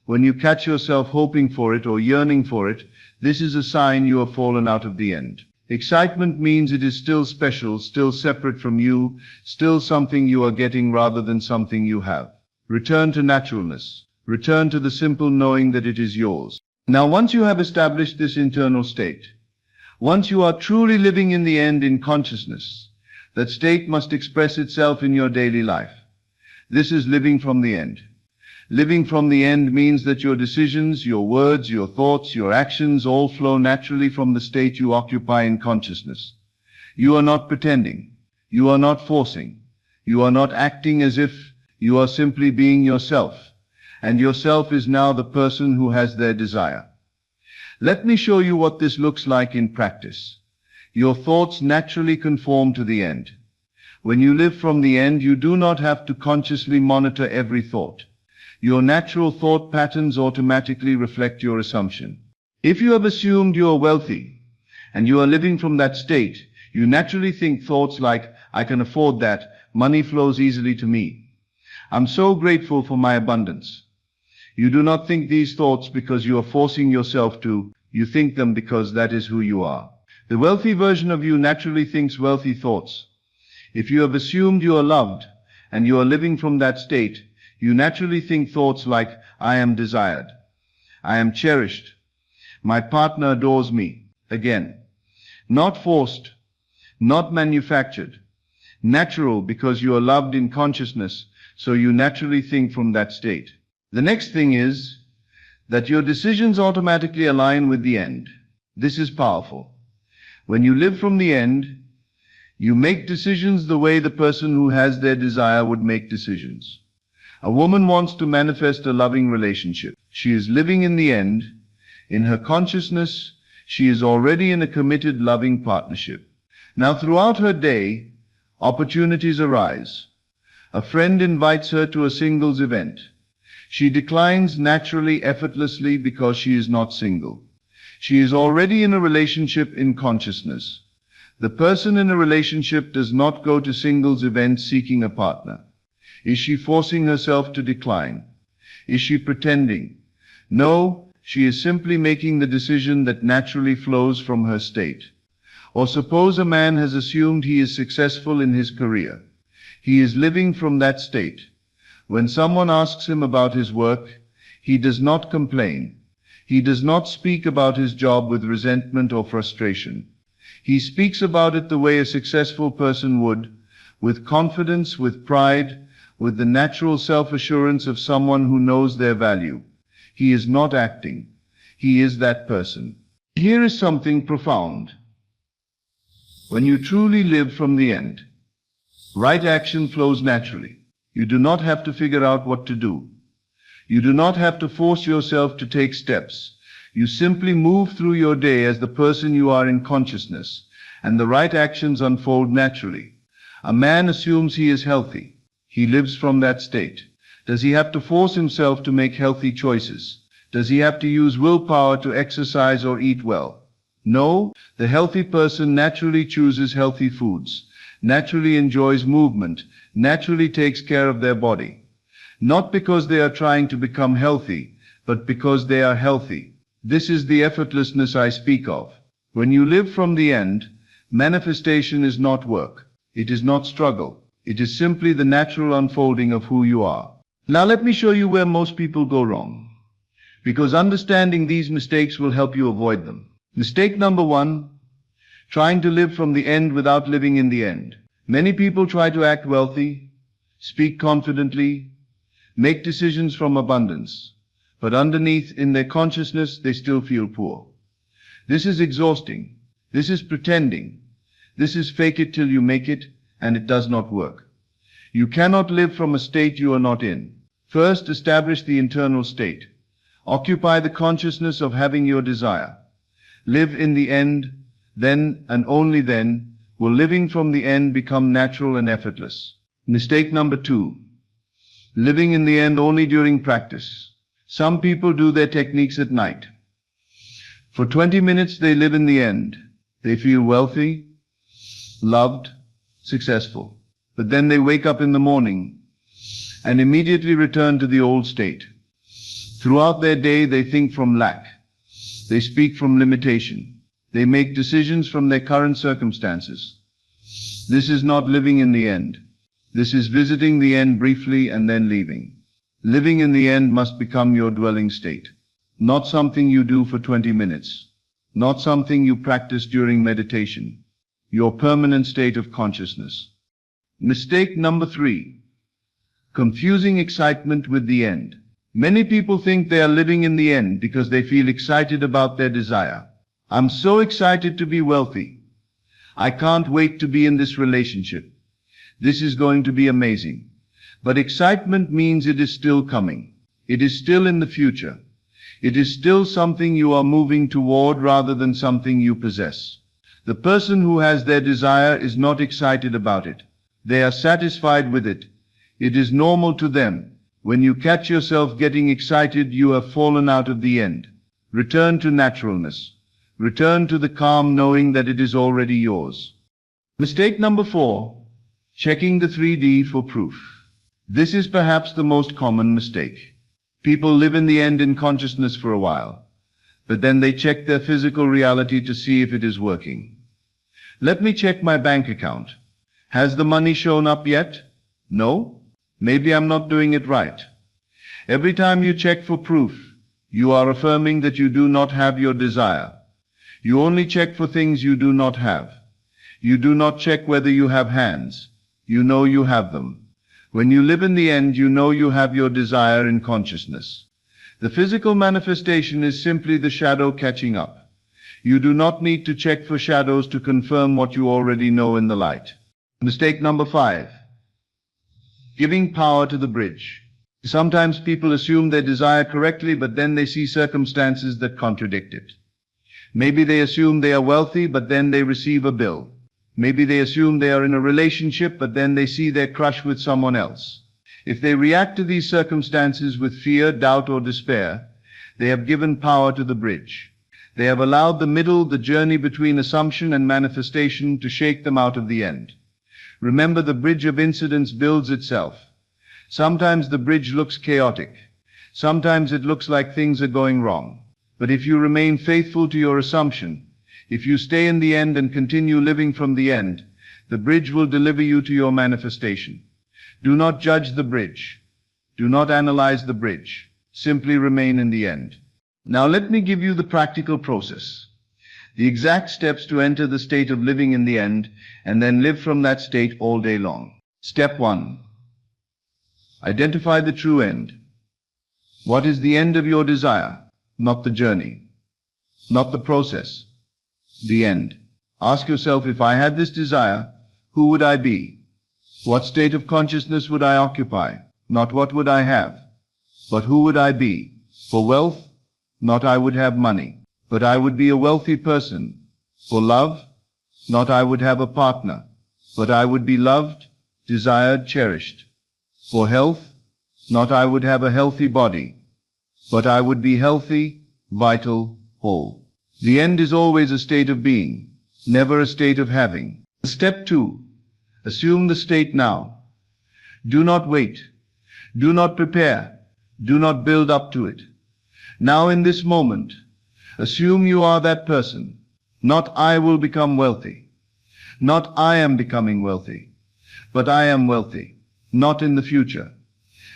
Speaker 1: when you catch yourself hoping for it or yearning for it, this is a sign you have fallen out of the end. Excitement means it is still special, still separate from you, still something you are getting rather than something you have. Return to naturalness. Return to the simple knowing that it is yours. Now, once you have established this internal state, once you are truly living in the end in consciousness, that state must express itself in your daily life. This is living from the end. Living from the end means that your decisions, your words, your thoughts, your actions all flow naturally from the state you occupy in consciousness. You are not pretending. You are not forcing. You are not acting as if. You are simply being yourself. And yourself is now the person who has their desire. Let me show you what this looks like in practice. Your thoughts naturally conform to the end. When you live from the end, you do not have to consciously monitor every thought. Your natural thought patterns automatically reflect your assumption. If you have assumed you are wealthy, and you are living from that state, you naturally think thoughts like, I can afford that, money flows easily to me. I'm so grateful for my abundance. You do not think these thoughts because you are forcing yourself to, you think them because that is who you are. The wealthy version of you naturally thinks wealthy thoughts. If you have assumed you are loved, and you are living from that state, you naturally think thoughts like, I am desired. I am cherished. My partner adores me. Again, not forced, not manufactured. Natural because you are loved in consciousness, so you naturally think from that state. The next thing is that your decisions automatically align with the end. This is powerful. When you live from the end, you make decisions the way the person who has their desire would make decisions. A woman wants to manifest a loving relationship. She is living in the end. In her consciousness, she is already in a committed, loving partnership. Now, throughout her day, opportunities arise. A friend invites her to a singles event. She declines naturally, effortlessly, because she is not single. She is already in a relationship in consciousness. The person in a relationship does not go to singles events seeking a partner. Is she forcing herself to decline? Is she pretending? No, she is simply making the decision that naturally flows from her state. Or suppose a man has assumed he is successful in his career. He is living from that state. When someone asks him about his work, he does not complain. He does not speak about his job with resentment or frustration. He speaks about it the way a successful person would, with confidence, with pride, with the natural self-assurance of someone who knows their value. He is not acting. He is that person. Here is something profound. When you truly live from the end, right action flows naturally. You do not have to figure out what to do. You do not have to force yourself to take steps. You simply move through your day as the person you are in consciousness, and the right actions unfold naturally. A man assumes he is healthy. He lives from that state. Does he have to force himself to make healthy choices? Does he have to use willpower to exercise or eat well? No, the healthy person naturally chooses healthy foods, naturally enjoys movement, naturally takes care of their body. Not because they are trying to become healthy, but because they are healthy. This is the effortlessness I speak of. When you live from the end, manifestation is not work. It is not struggle. It is simply the natural unfolding of who you are. Now let me show you where most people go wrong, because understanding these mistakes will help you avoid them. Mistake number 1, trying to live from the end without living in the end. Many people try to act wealthy, speak confidently, make decisions from abundance, but underneath in their consciousness they still feel poor. This is exhausting. This is pretending. This is fake it till you make it, and it does not work. You cannot live from a state you are not in. First, establish the internal state. Occupy the consciousness of having your desire. Live in the end, then and only then will living from the end become natural and effortless. Mistake number 2. Living in the end only during practice. Some people do their techniques at night. For 20 minutes they live in the end. They feel wealthy, loved, successful. But then they wake up in the morning and immediately return to the old state. Throughout their day they think from lack. They speak from limitation. They make decisions from their current circumstances. This is not living in the end. This is visiting the end briefly and then leaving. Living in the end must become your dwelling state. Not something you do for 20 minutes. Not something you practice during meditation. Your permanent state of consciousness. Mistake number 3. Confusing excitement with the end. Many people think they are living in the end because they feel excited about their desire. I'm so excited to be wealthy. I can't wait to be in this relationship. This is going to be amazing. But excitement means it is still coming. It is still in the future. It is still something you are moving toward rather than something you possess. The person who has their desire is not excited about it. They are satisfied with it. It is normal to them. When you catch yourself getting excited, you have fallen out of the end. Return to naturalness. Return to the calm knowing that it is already yours. Mistake number 4. Checking the 3D for proof. This is perhaps the most common mistake. People live in the end in consciousness for a while, but then they check their physical reality to see if it is working. Let me check my bank account. Has the money shown up yet? No? Maybe I'm not doing it right. Every time you check for proof, you are affirming that you do not have your desire. You only check for things you do not have. You do not check whether you have hands. You know you have them. When you live in the end, you know you have your desire in consciousness. The physical manifestation is simply the shadow catching up. You do not need to check for shadows to confirm what you already know in the light. Mistake number 5. Giving power to the bridge. Sometimes people assume they desire correctly, but then they see circumstances that contradict it. Maybe they assume they are wealthy, but then they receive a bill. Maybe they assume they are in a relationship, but then they see their crush with someone else. If they react to these circumstances with fear, doubt, or despair, they have given power to the bridge. They have allowed the middle, the journey between assumption and manifestation, to shake them out of the end. Remember, the bridge of incidents builds itself. Sometimes the bridge looks chaotic. Sometimes it looks like things are going wrong. But if you remain faithful to your assumption, if you stay in the end and continue living from the end, the bridge will deliver you to your manifestation. Do not judge the bridge. Do not analyze the bridge. Simply remain in the end. Now let me give you the practical process, the exact steps to enter the state of living in the end and then live from that state all day long. Step 1. Identify the true end. What is the end of your desire? Not the journey, not the process. The end. Ask yourself, if I had this desire, who would I be? What state of consciousness would I occupy? Not what would I have, but who would I be? For wealth, not I would have money, but I would be a wealthy person. For love, not I would have a partner, but I would be loved, desired, cherished. For health, not I would have a healthy body, but I would be healthy, vital, whole. The end is always a state of being, never a state of having. Step 2. Assume the state now. Do not wait. Do not prepare. Do not build up to it. Now in this moment, assume you are that person. Not I will become wealthy. Not I am becoming wealthy. But I am wealthy. Not in the future.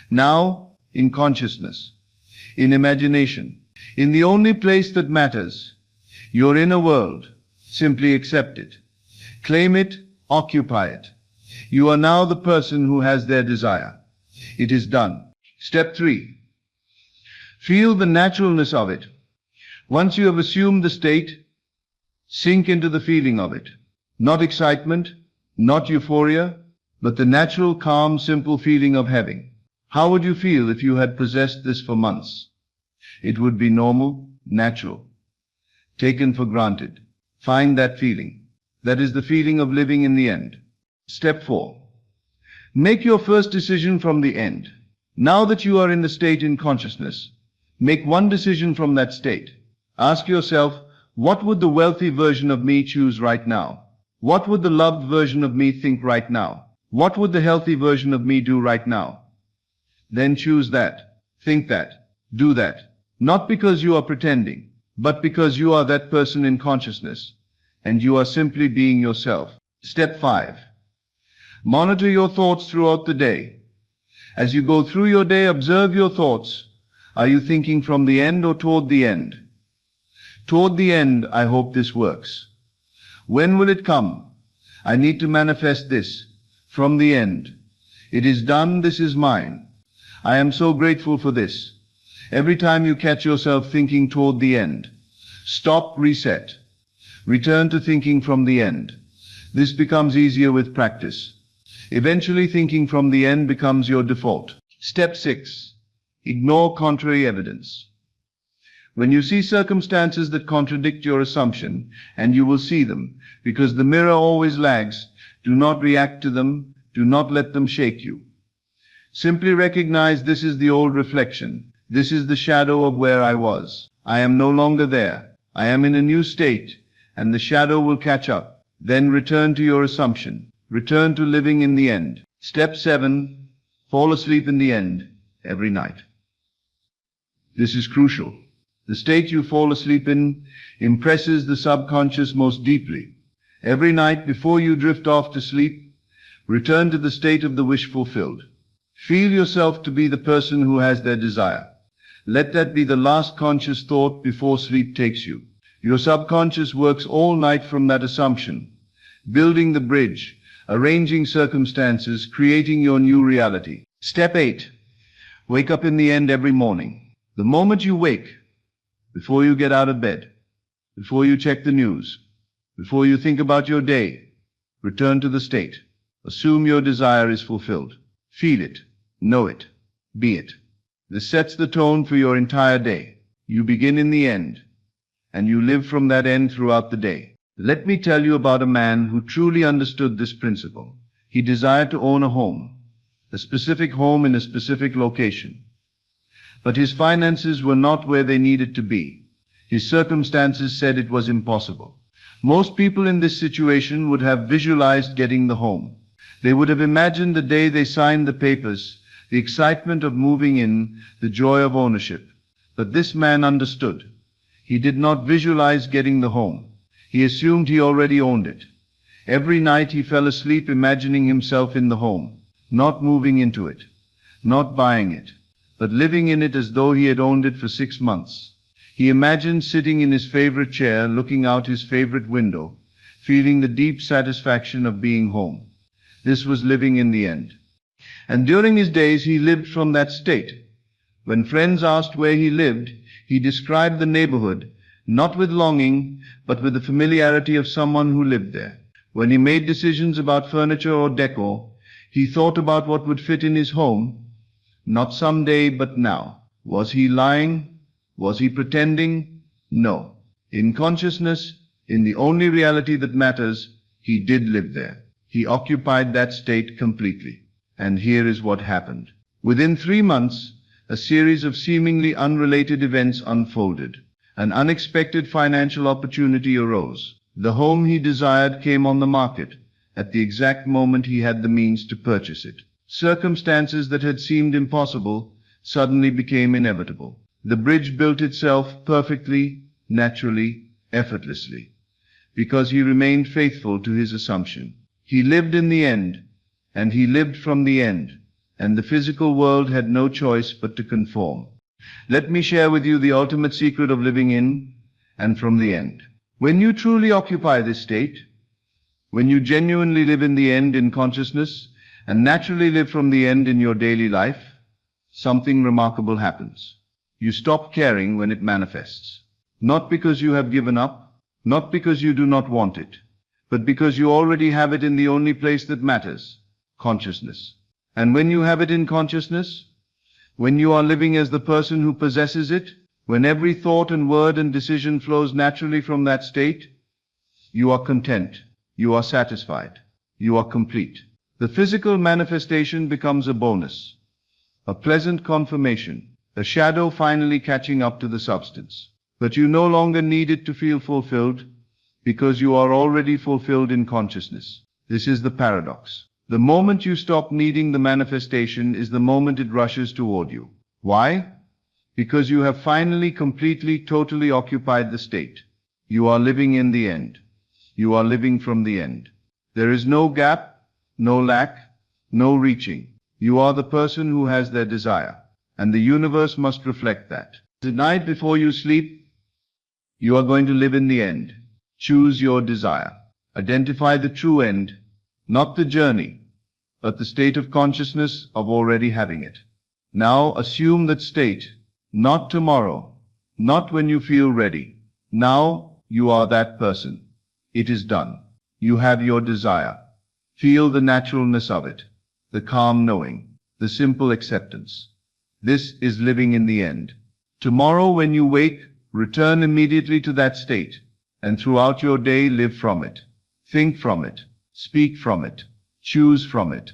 Speaker 1: Now, in consciousness. In imagination. In the only place that matters. Your inner world. Simply accept it. Claim it. Occupy it. You are now the person who has their desire. It is done. Step 3. Feel the naturalness of it. Once you have assumed the state, sink into the feeling of it. Not excitement, not euphoria, but the natural, calm, simple feeling of having. How would you feel if you had possessed this for months? It would be normal, natural, taken for granted. Find that feeling. That is the feeling of living in the end. Step 4. Make your first decision from the end. Now that you are in the state in consciousness, make one decision from that state. Ask yourself, what would the wealthy version of me choose right now? What would the loved version of me think right now? What would the healthy version of me do right now? Then choose that, think that, do that. Not because you are pretending, but because you are that person in consciousness, and you are simply being yourself. Step 5. Monitor your thoughts throughout the day. As you go through your day, observe your thoughts. Are you thinking from the end or toward the end? Toward the end, I hope this works. When will it come? I need to manifest this. From the end. It is done, this is mine. I am so grateful for this. Every time you catch yourself thinking toward the end, stop, reset. Return to thinking from the end. This becomes easier with practice. Eventually, thinking from the end becomes your default. Step 6. Ignore contrary evidence. When you see circumstances that contradict your assumption, and you will see them, because the mirror always lags, do not react to them, do not let them shake you. Simply recognize this is the old reflection. This is the shadow of where I was. I am no longer there. I am in a new state, and the shadow will catch up. Then return to your assumption. Return to living in the end. Step 7. Fall asleep in the end every night. This is crucial. The state you fall asleep in impresses the subconscious most deeply. Every night before you drift off to sleep, return to the state of the wish fulfilled. Feel yourself to be the person who has their desire. Let that be the last conscious thought before sleep takes you. Your subconscious works all night from that assumption, building the bridge, arranging circumstances, creating your new reality. Step 8. Wake up in the end every morning. The moment you wake, before you get out of bed, before you check the news, before you think about your day, return to the state. Assume your desire is fulfilled. Feel it, know it, be it. This sets the tone for your entire day. You begin in the end, and you live from that end throughout the day. Let me tell you about a man who truly understood this principle. He desired to own a home, a specific home in a specific location. But his finances were not where they needed to be. His circumstances said it was impossible. Most people in this situation would have visualized getting the home. They would have imagined the day they signed the papers, the excitement of moving in, the joy of ownership. But this man understood. He did not visualize getting the home. He assumed he already owned it. Every night he fell asleep imagining himself in the home, not moving into it, not buying it, but living in it as though he had owned it for 6 months. He imagined sitting in his favorite chair, looking out his favorite window, feeling the deep satisfaction of being home. This was living in the end. And during his days he lived from that state. When friends asked where he lived, he described the neighborhood, not with longing, but with the familiarity of someone who lived there. When he made decisions about furniture or decor, he thought about what would fit in his home, not someday, but now. Was he lying? Was he pretending? No. In consciousness, in the only reality that matters, he did live there. He occupied that state completely. And here is what happened. Within 3 months, a series of seemingly unrelated events unfolded. An unexpected financial opportunity arose. The home he desired came on the market at the exact moment he had the means to purchase it. Circumstances that had seemed impossible suddenly became inevitable. The bridge built itself perfectly, naturally, effortlessly, because he remained faithful to his assumption. He lived in the end, and he lived from the end, and the physical world had no choice but to conform. Let me share with you the ultimate secret of living in and from the end. When you truly occupy this state, when you genuinely live in the end in consciousness and naturally live from the end in your daily life, something remarkable happens. You stop caring when it manifests. Not because you have given up, not because you do not want it, but because you already have it in the only place that matters, consciousness. And when you have it in consciousness, when you are living as the person who possesses it, when every thought and word and decision flows naturally from that state, you are content, you are satisfied, you are complete. The physical manifestation becomes a bonus, a pleasant confirmation, a shadow finally catching up to the substance. But you no longer need it to feel fulfilled, because you are already fulfilled in consciousness. This is the paradox. The moment you stop needing the manifestation is the moment it rushes toward you. Why? Because you have finally, completely, totally occupied the state. You are living in the end. You are living from the end. There is no gap, no lack, no reaching. You are the person who has their desire, and the universe must reflect that. Tonight before you sleep, you are going to live in the end. Choose your desire. Identify the true end, not the journey, but the state of consciousness of already having it. Now assume that state, Not tomorrow. Not when you feel ready. Now you are that person. It is done. You have your desire. Feel the naturalness of it, the calm knowing, the simple acceptance. This is living in the end. Tomorrow when you wake, return immediately to that state, and throughout your day live from it. Think from it. Speak from it. Choose from it.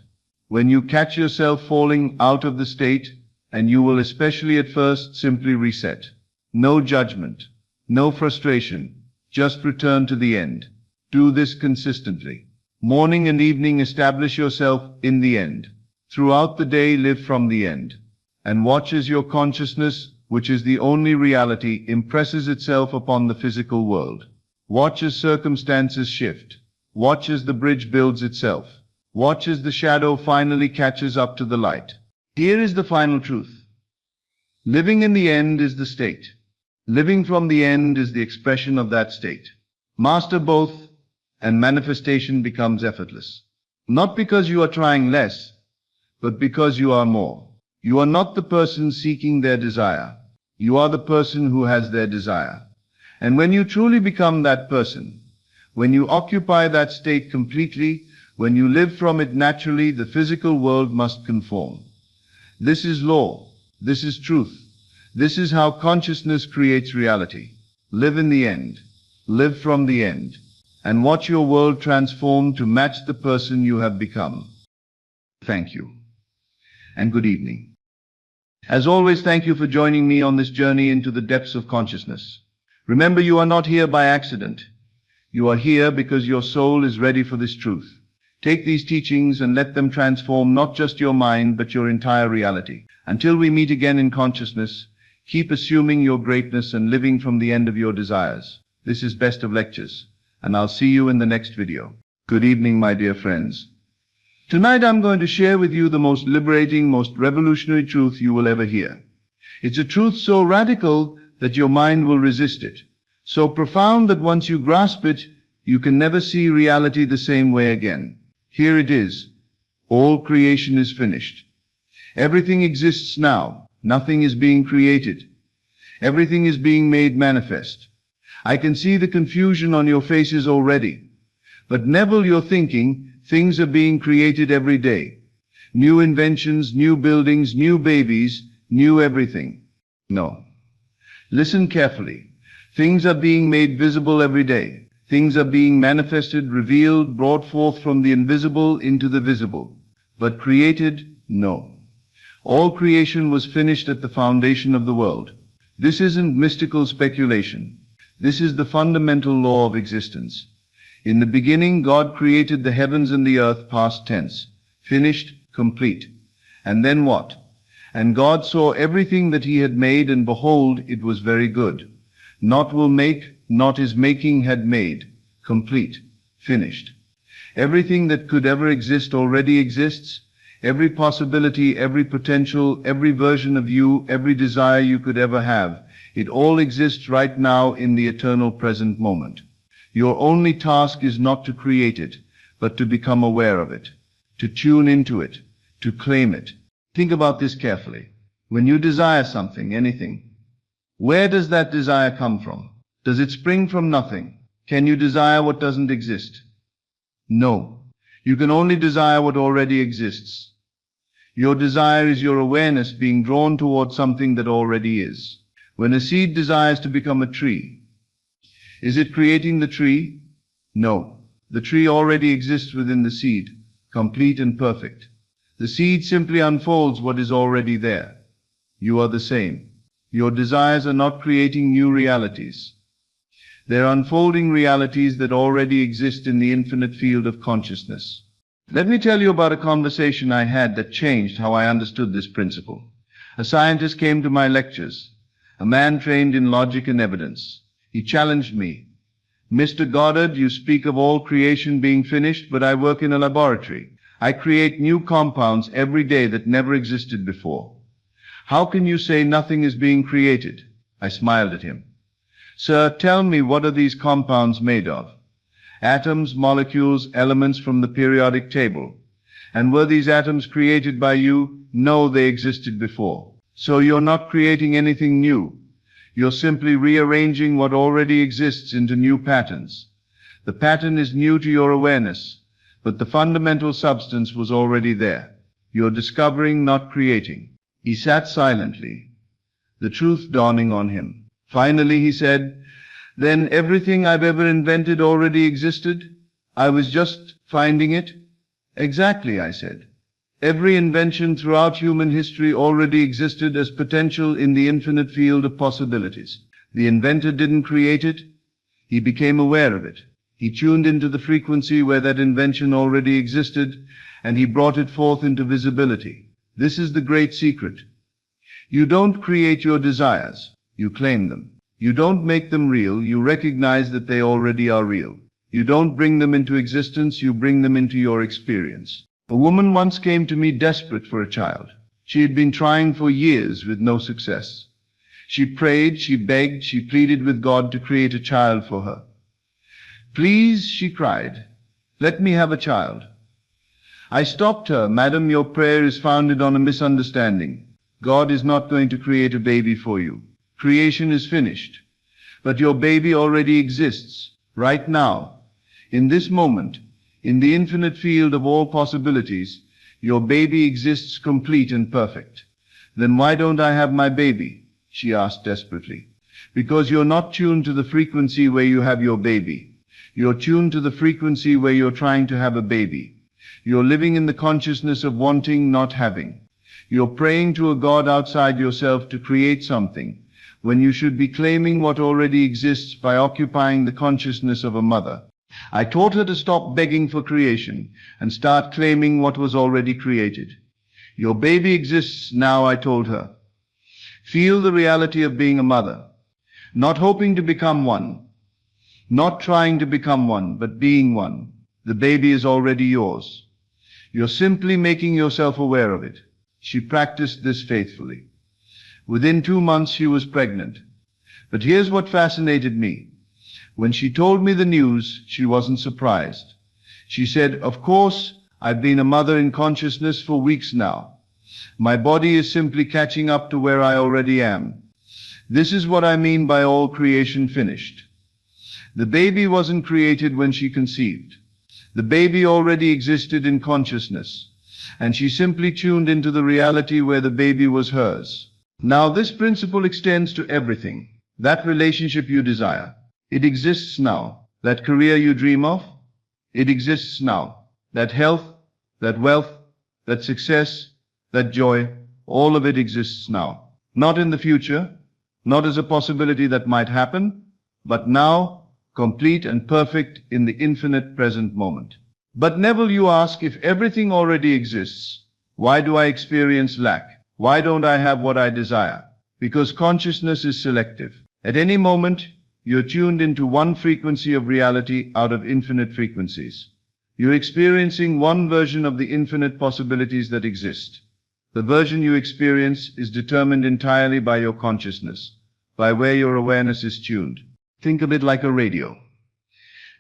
Speaker 1: When you catch yourself falling out of the state, and you will especially at first simply reset. No judgment, no frustration, just return to the end. Do this consistently. Morning and evening establish yourself in the end. Throughout the day live from the end. And watch as your consciousness, which is the only reality, impresses itself upon the physical world. Watch as circumstances shift. Watch as the bridge builds itself. Watch as the shadow finally catches up to the light. Here is the final truth. Living in the end is the state. Living from the end is the expression of that state. Master both, and manifestation becomes effortless. Not because you are trying less, but because you are more. You are not the person seeking their desire. You are the person who has their desire. And when you truly become that person, when you occupy that state completely, when you live from it naturally, the physical world must conform. This is law. This is truth. This is how consciousness creates reality. Live in the end. Live from the end. And watch your world transform to match the person you have become. Thank you. And good evening. As always, thank you for joining me on this journey into the depths of consciousness. Remember, you are not here by accident. You are here because your soul is ready for this truth. Take these teachings and let them transform not just your mind, but your entire reality. Until we meet again in consciousness, keep assuming your greatness and living from the end of your desires. This is Best of Lectures, and I'll see you in the next video. Good evening, my dear friends. Tonight I'm going to share with you the most liberating, most revolutionary truth you will ever hear. It's a truth so radical that your mind will resist it. So profound that once you grasp it, you can never see reality the same way again. Here it is. All creation is finished. Everything exists now. Nothing is being created. Everything is being made manifest. I can see the confusion on your faces already. But Neville, you're thinking, things are being created every day. New inventions, new buildings, new babies, new everything. No. Listen carefully. Things are being made visible every day. Things are being manifested, revealed, brought forth from the invisible into the visible. But created? No. All creation was finished at the foundation of the world. This isn't mystical speculation. This is the fundamental law of existence. In the beginning, God created the heavens and the earth, past tense. Finished, complete. And then what? And God saw everything that he had made, and behold, it was very good. Not will make, not is making had made. Complete. Finished. Everything that could ever exist already exists. Every possibility, every potential, every version of you, every desire you could ever have. It all exists right now in the eternal present moment. Your only task is not to create it, but to become aware of it, to tune into it, to claim it. Think about this carefully. When you desire something, anything, where does that desire come from? Does it spring from nothing? Can you desire what doesn't exist? No. You can only desire what already exists. Your desire is your awareness being drawn towards something that already is. When a seed desires to become a tree, is it creating the tree? No. The tree already exists within the seed, complete and perfect. The seed simply unfolds what is already there. You are the same. Your desires are not creating new realities. They're unfolding realities that already exist in the infinite field of consciousness. Let me tell you about a conversation I had that changed how I understood this principle. A scientist came to my lectures, a man trained in logic and evidence. He challenged me. Mr. Goddard, you speak of all creation being finished, but I work in a laboratory. I create new compounds every day that never existed before. How can you say nothing is being created? I smiled at him. Sir, tell me, what are these compounds made of? Atoms, molecules, elements from the periodic table. And were these atoms created by you? No, they existed before. So you're not creating anything new. You're simply rearranging what already exists into new patterns. The pattern is new to your awareness, but the fundamental substance was already there. You're discovering, not creating. He sat silently, the truth dawning on him. Finally, he said, "Then everything I've ever invented already existed? I was just finding it?" "Exactly," I said. "Every invention throughout human history already existed as potential in the infinite field of possibilities. The inventor didn't create it. He became aware of it. He tuned into the frequency where that invention already existed, and he brought it forth into visibility. This is the great secret. You don't create your desires. You claim them. You don't make them real. You recognize that they already are real. You don't bring them into existence. You bring them into your experience. A woman once came to me desperate for a child. She had been trying for years with no success. She prayed, she begged, she pleaded with God to create a child for her. "Please," she cried, "let me have a child." I stopped her. "Madam, your prayer is founded on a misunderstanding. God is not going to create a baby for you. Creation is finished. But your baby already exists, right now, in this moment, in the infinite field of all possibilities. Your baby exists complete and perfect." "Then why don't I have my baby?" she asked desperately. "Because you're not tuned to the frequency where you have your baby. You're tuned to the frequency where you're trying to have a baby. You're living in the consciousness of wanting, not having. You're praying to a God outside yourself to create something, when you should be claiming what already exists by occupying the consciousness of a mother." I taught her to stop begging for creation and start claiming what was already created. "Your baby exists now," I told her. "Feel the reality of being a mother, not hoping to become one, not trying to become one, but being one. The baby is already yours. You're simply making yourself aware of it." She practiced this faithfully. Within 2 months, she was pregnant. But here's what fascinated me. When she told me the news, she wasn't surprised. She said, "Of course, I've been a mother in consciousness for weeks now. My body is simply catching up to where I already am. This is what I mean by all creation finished." The baby wasn't created when she conceived. The baby already existed in consciousness, and she simply tuned into the reality where the baby was hers. Now this principle extends to everything. That relationship you desire, it exists now. That career you dream of, it exists now. That health, that wealth, that success, that joy, all of it exists now. Not in the future, not as a possibility that might happen, but now, complete and perfect in the infinite present moment. "But Neville," you ask, "if everything already exists, why do I experience lack? Why don't I have what I desire?" Because consciousness is selective. At any moment, you're tuned into one frequency of reality out of infinite frequencies. You're experiencing one version of the infinite possibilities that exist. The version you experience is determined entirely by your consciousness, by where your awareness is tuned. Think of it like a radio.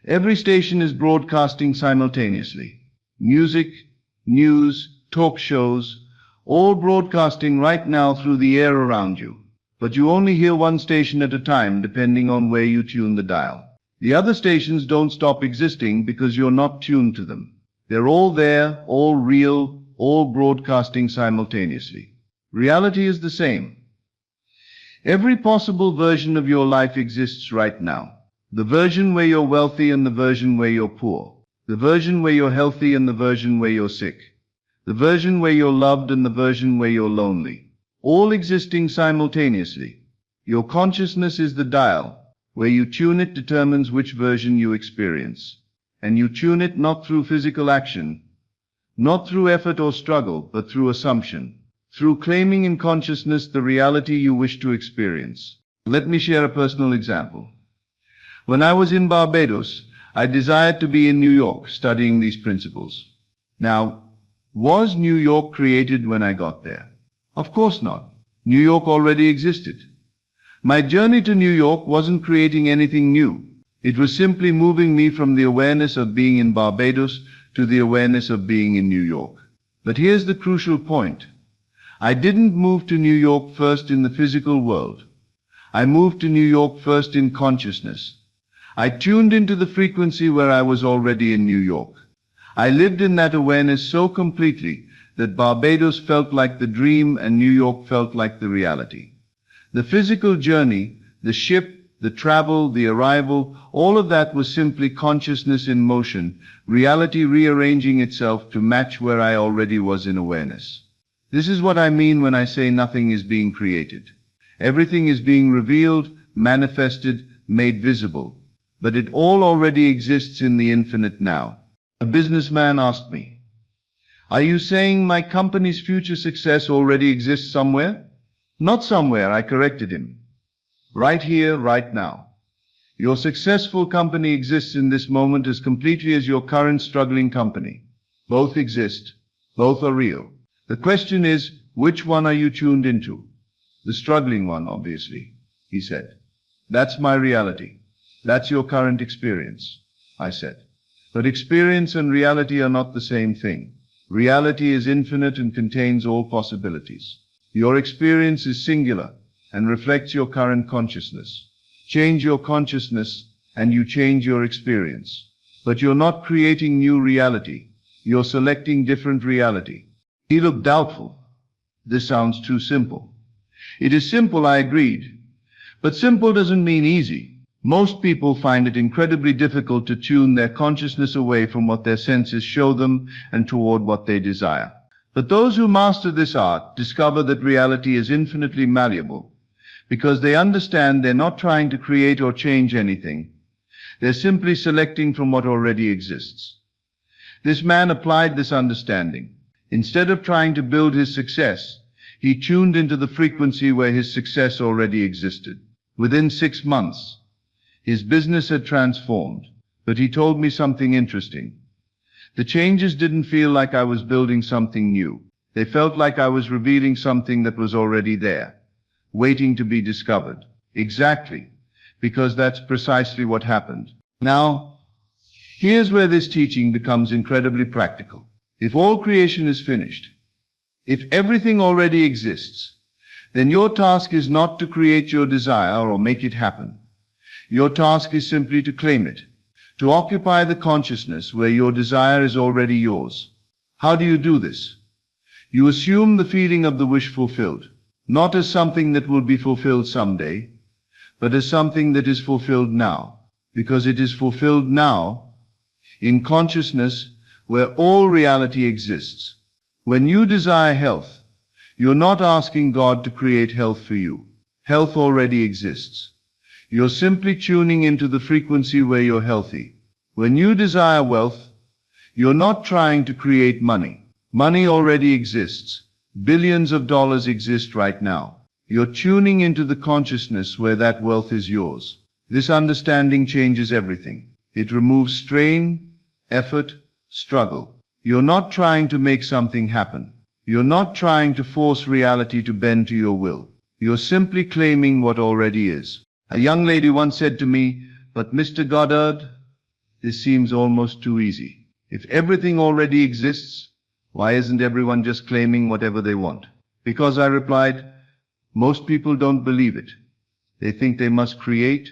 Speaker 1: Every station is broadcasting simultaneously. Music, news, talk shows, all broadcasting right now through the air around you. But you only hear one station at a time, depending on where you tune the dial. The other stations don't stop existing because you're not tuned to them. They're all there, all real, all broadcasting simultaneously. Reality is the same. Every possible version of your life exists right now. The version where you're wealthy and the version where you're poor. The version where you're healthy and the version where you're sick. The version where you're loved and the version where you're lonely. All existing simultaneously. Your consciousness is the dial. Where you tune it determines which version you experience. And you tune it not through physical action, not through effort or struggle, but through assumption. Through claiming in consciousness the reality you wish to experience. Let me share a personal example. When I was in Barbados, I desired to be in New York studying these principles. Now, was New York created when I got there? Of course not. New York already existed. My journey to New York wasn't creating anything new. It was simply moving me from the awareness of being in Barbados to the awareness of being in New York. But here's the crucial point. I didn't move to New York first in the physical world. I moved to New York first in consciousness. I tuned into the frequency where I was already in New York. I lived in that awareness so completely that Barbados felt like the dream and New York felt like the reality. The physical journey, the ship, the travel, the arrival, all of that was simply consciousness in motion, reality rearranging itself to match where I already was in awareness. This is what I mean when I say nothing is being created. Everything is being revealed, manifested, made visible. But it all already exists in the infinite now. A businessman asked me, "Are you saying my company's future success already exists somewhere?" "Not somewhere," I corrected him. "Right here, right now. Your successful company exists in this moment as completely as your current struggling company. Both exist. Both are real. The question is, which one are you tuned into?" "The struggling one, obviously," he said. "That's my reality. That's your current experience," I said. But experience and reality are not the same thing. Reality is infinite and contains all possibilities. Your experience is singular and reflects your current consciousness. Change your consciousness and you change your experience. But you're not creating new reality. You're selecting different reality. He looked doubtful. "This sounds too simple." "It is simple," I agreed. "But simple doesn't mean easy. Most people find it incredibly difficult to tune their consciousness away from what their senses show them and toward what they desire. But those who master this art discover that reality is infinitely malleable, because they understand they're not trying to create or change anything. They're simply selecting from what already exists." This man applied this understanding. Instead of trying to build his success, he tuned into the frequency where his success already existed. Within 6 months, his business had transformed, but he told me something interesting. The changes didn't feel like I was building something new. They felt like I was revealing something that was already there, waiting to be discovered. Exactly, because that's precisely what happened. Now, here's where this teaching becomes incredibly practical. If all creation is finished, if everything already exists, then your task is not to create your desire or make it happen. Your task is simply to claim it, to occupy the consciousness where your desire is already yours. How do you do this? You assume the feeling of the wish fulfilled, not as something that will be fulfilled someday, but as something that is fulfilled now, because it is fulfilled now in consciousness where all reality exists. When you desire health, you're not asking God to create health for you. Health already exists. You're simply tuning into the frequency where you're healthy. When you desire wealth, you're not trying to create money. Money already exists. Billions of dollars exist right now. You're tuning into the consciousness where that wealth is yours. This understanding changes everything. It removes strain, effort, struggle. You're not trying to make something happen. You're not trying to force reality to bend to your will. You're simply claiming what already is. A young lady once said to me, "But Mr. Goddard, this seems almost too easy. If everything already exists, why isn't everyone just claiming whatever they want?" Because, I replied, most people don't believe it. They think they must create,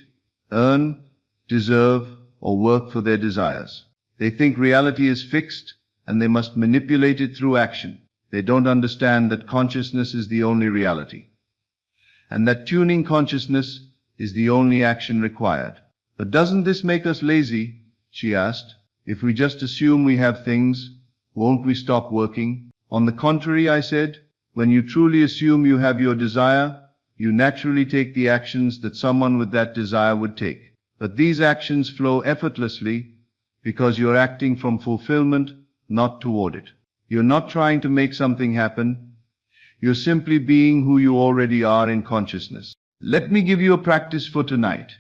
Speaker 1: earn, deserve, or work for their desires. They think reality is fixed and they must manipulate it through action. They don't understand that consciousness is the only reality, and that tuning consciousness is the only action required. "But doesn't this make us lazy?" she asked. "If we just assume we have things, won't we stop working?" "On the contrary," I said, "when you truly assume you have your desire, you naturally take the actions that someone with that desire would take. But these actions flow effortlessly because you're acting from fulfillment, not toward it. You're not trying to make something happen. You're simply being who you already are in consciousness." Let me give you a practice for tonight.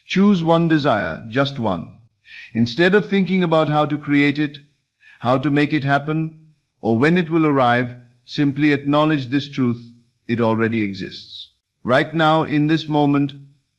Speaker 1: Choose one desire, just one. Instead of thinking about how to create it, how to make it happen, or when it will arrive, simply acknowledge this truth: it already exists. Right now, in this moment,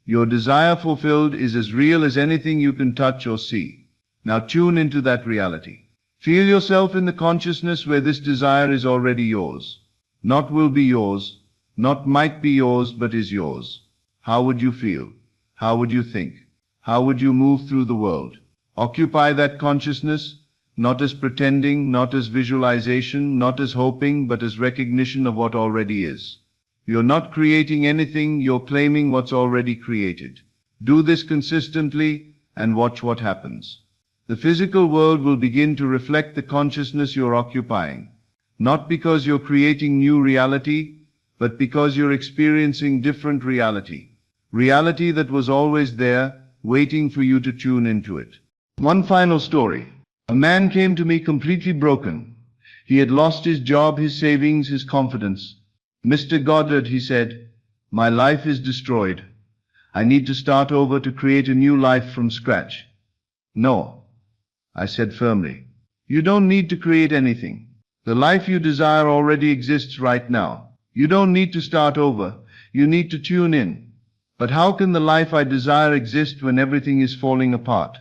Speaker 1: your desire fulfilled is as real as anything you can touch or see. Now tune into that reality. Feel yourself in the consciousness where this desire is already yours. Not will be yours, not might be yours, but is yours. How would you feel? How would you think? How would you move through the world? Occupy that consciousness, not as pretending, not as visualization, not as hoping, but as recognition of what already is. You're not creating anything, you're claiming what's already created. Do this consistently and watch what happens. The physical world will begin to reflect the consciousness you're occupying, not because you're creating new reality, but because you're experiencing different reality. Reality that was always there, waiting for you to tune into it. One final story. A man came to me completely broken. He had lost his job, his savings, his confidence. "Mr. Goddard," he said, "my life is destroyed. I need to start over to create a new life from scratch." "No," I said firmly. "You don't need to create anything. The life you desire already exists right now. You don't need to start over. You need to tune in." "But how can the life I desire exist when everything is falling apart?"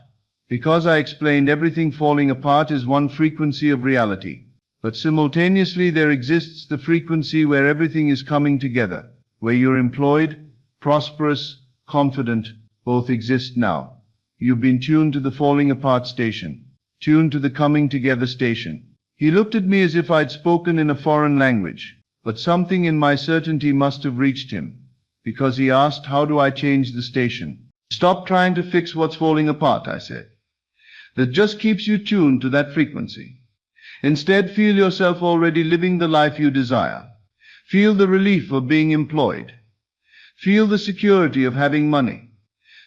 Speaker 1: Because I explained everything falling apart is one frequency of reality. But simultaneously there exists the frequency where everything is coming together, where you're employed, prosperous, confident, both exist now. You've been tuned to the falling apart station, tuned to the coming together station. He looked at me as if I'd spoken in a foreign language, but something in my certainty must have reached him, because he asked, "How do I change the station?" "Stop trying to fix what's falling apart," I said. "That just keeps you tuned to that frequency. Instead, feel yourself already living the life you desire. Feel the relief of being employed. Feel the security of having money.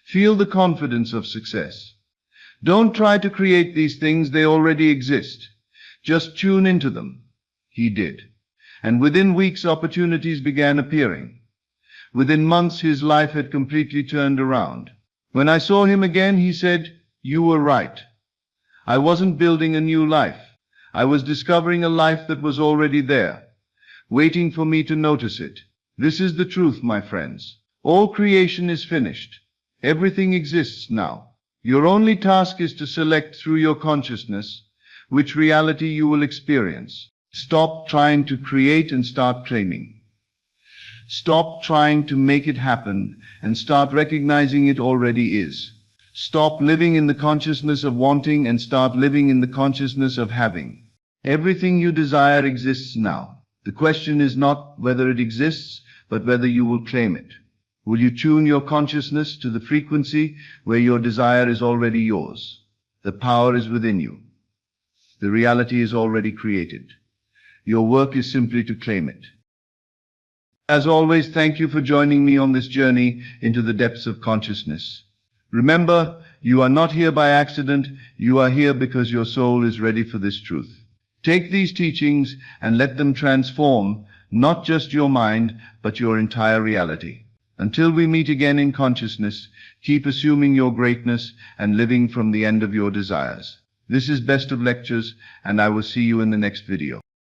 Speaker 1: Feel the confidence of success. Don't try to create these things, they already exist. Just tune into them." He did. And within weeks, opportunities began appearing. Within months, his life had completely turned around. When I saw him again, he said, "You were right. I wasn't building a new life. I was discovering a life that was already there, waiting for me to notice it." This is the truth, my friends. All creation is finished. Everything exists now. Your only task is to select through your consciousness which reality you will experience. Stop trying to create and start claiming. Stop trying to make it happen and start recognizing it already is. Stop living in the consciousness of wanting and start living in the consciousness of having. Everything you desire exists now. The question is not whether it exists, but whether you will claim it. Will you tune your consciousness to the frequency where your desire is already yours? The power is within you. The reality is already created. Your work is simply to claim it. As always, thank you for joining me on this journey into the depths of consciousness. Remember, you are not here by accident. You are here because your soul is ready for this truth. Take these teachings and let them transform not just your mind, but your entire reality. Until we meet again in consciousness, keep assuming your greatness and living from the end of your desires. This is Best of Lectures, and I will see you in the next video.